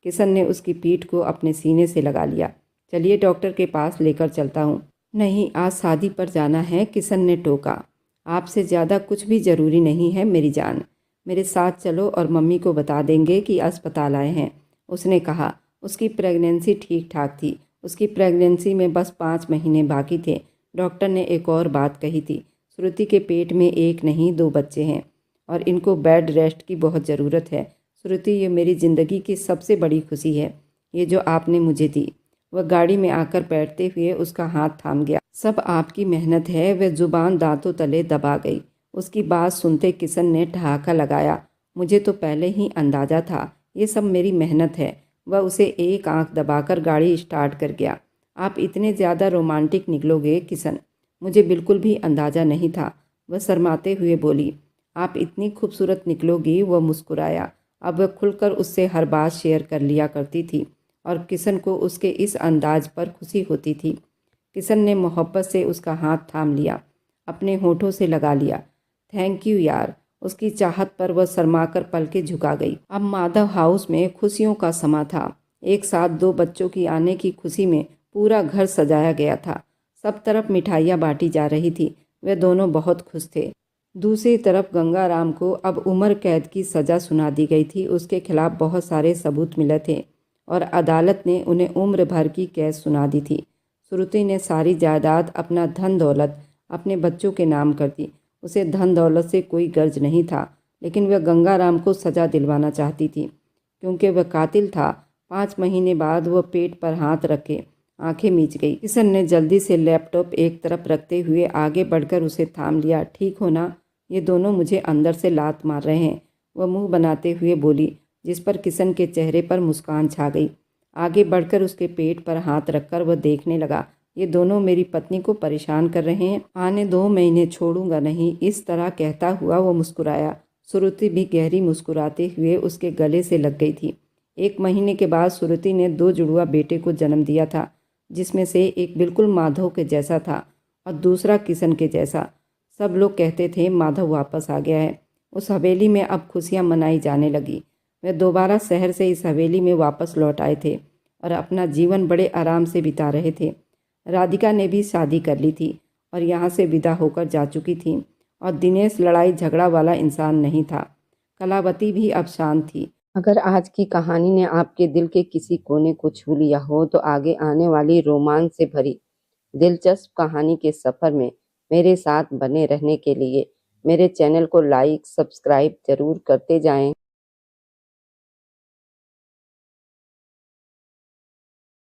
किशन ने उसकी पीठ को अपने सीने से लगा लिया। चलिए डॉक्टर के पास लेकर चलता हूँ। नहीं, आज शादी पर जाना है, किशन ने टोका। आपसे ज़्यादा कुछ भी ज़रूरी नहीं है मेरी जान। मेरे साथ चलो और मम्मी को बता देंगे कि अस्पताल आए हैं, उसने कहा। उसकी प्रेगनेंसी ठीक ठाक थी। उसकी प्रेगनेंसी में बस 5 महीने बाकी थे। डॉक्टर ने एक और बात कही थी, श्रुति के पेट में एक नहीं 2 बच्चे हैं और इनको बेड रेस्ट की बहुत ज़रूरत है। श्रुति, ये मेरी ज़िंदगी की सबसे बड़ी खुशी है, ये जो आपने मुझे दी। वह गाड़ी में आकर बैठते हुए उसका हाथ थाम गया। सब आपकी मेहनत है। वह जुबान दांतों तले दबा गई। उसकी बात सुनते किशन ने ठहाका लगाया। मुझे तो पहले ही अंदाजा था, ये सब मेरी मेहनत है। वह उसे एक आंख दबाकर गाड़ी स्टार्ट कर गया। आप इतने ज़्यादा रोमांटिक निकलोगे किशन, मुझे बिल्कुल भी अंदाज़ा नहीं था, वह शर्माते हुए बोली। आप इतनी खूबसूरत निकलोगी, वह मुस्कुराया। अब वह खुलकर उससे हर बात शेयर कर लिया करती थी और किशन को उसके इस अंदाज पर खुशी होती थी। किशन ने मोहब्बत से उसका हाथ थाम लिया, अपने होठों से लगा लिया। थैंक यू यार। उसकी चाहत पर वह शर्माकर पलकें झुका गई। अब माधव हाउस में खुशियों का समा था। एक साथ 2 बच्चों की आने की खुशी में पूरा घर सजाया गया था। सब तरफ मिठाइयाँ बांटी जा रही थी। वे दोनों बहुत खुश थे। दूसरी तरफ गंगाराम को अब उम्र कैद की सज़ा सुना दी गई थी। उसके खिलाफ बहुत सारे सबूत मिले थे और अदालत ने उन्हें उम्र भर की कैद सुना दी थी। श्रुति ने सारी जायदाद, अपना धन दौलत अपने बच्चों के नाम कर दी। उसे धन दौलत से कोई गर्ज नहीं था, लेकिन वह गंगाराम को सज़ा दिलवाना चाहती थी क्योंकि वह कातिल था। 5 महीने बाद वह पेट पर हाथ रखे आंखें मीच गई। किशन ने जल्दी से लैपटॉप एक तरफ रखते हुए आगे बढ़कर उसे थाम लिया। ठीक हो ना? ये दोनों मुझे अंदर से लात मार रहे हैं, वह मुंह बनाते हुए बोली, जिस पर किशन के चेहरे पर मुस्कान छा गई। आगे बढ़कर उसके पेट पर हाथ रखकर वह देखने लगा। ये दोनों मेरी पत्नी को परेशान कर रहे हैं। आने दो, मैं इन्हें छोड़ूंगा नहीं। इस तरह कहता हुआ वो मुस्कुराया। श्रुति भी गहरी मुस्कुराते हुए उसके गले से लग गई थी। 1 महीने के बाद श्रुति ने 2 जुड़वा बेटे को जन्म दिया था, जिसमें से एक बिल्कुल माधव के जैसा था और दूसरा किशन के जैसा। सब लोग कहते थे माधव वापस आ गया है। उस हवेली में अब खुशियाँ मनाई जाने लगी। वे दोबारा शहर से इस हवेली में वापस लौट आए थे और अपना जीवन बड़े आराम से बिता रहे थे। राधिका ने भी शादी कर ली थी और यहाँ से विदा होकर जा चुकी थी और दिनेश लड़ाई झगड़ा वाला इंसान नहीं था। कलावती भी अब शांत थी। अगर आज की कहानी ने आपके दिल के किसी कोने को छू लिया हो तो आगे आने वाली रोमांच से भरी दिलचस्प कहानी के सफ़र में मेरे साथ बने रहने के लिए मेरे चैनल को लाइक सब्सक्राइब जरूर करते जाएं।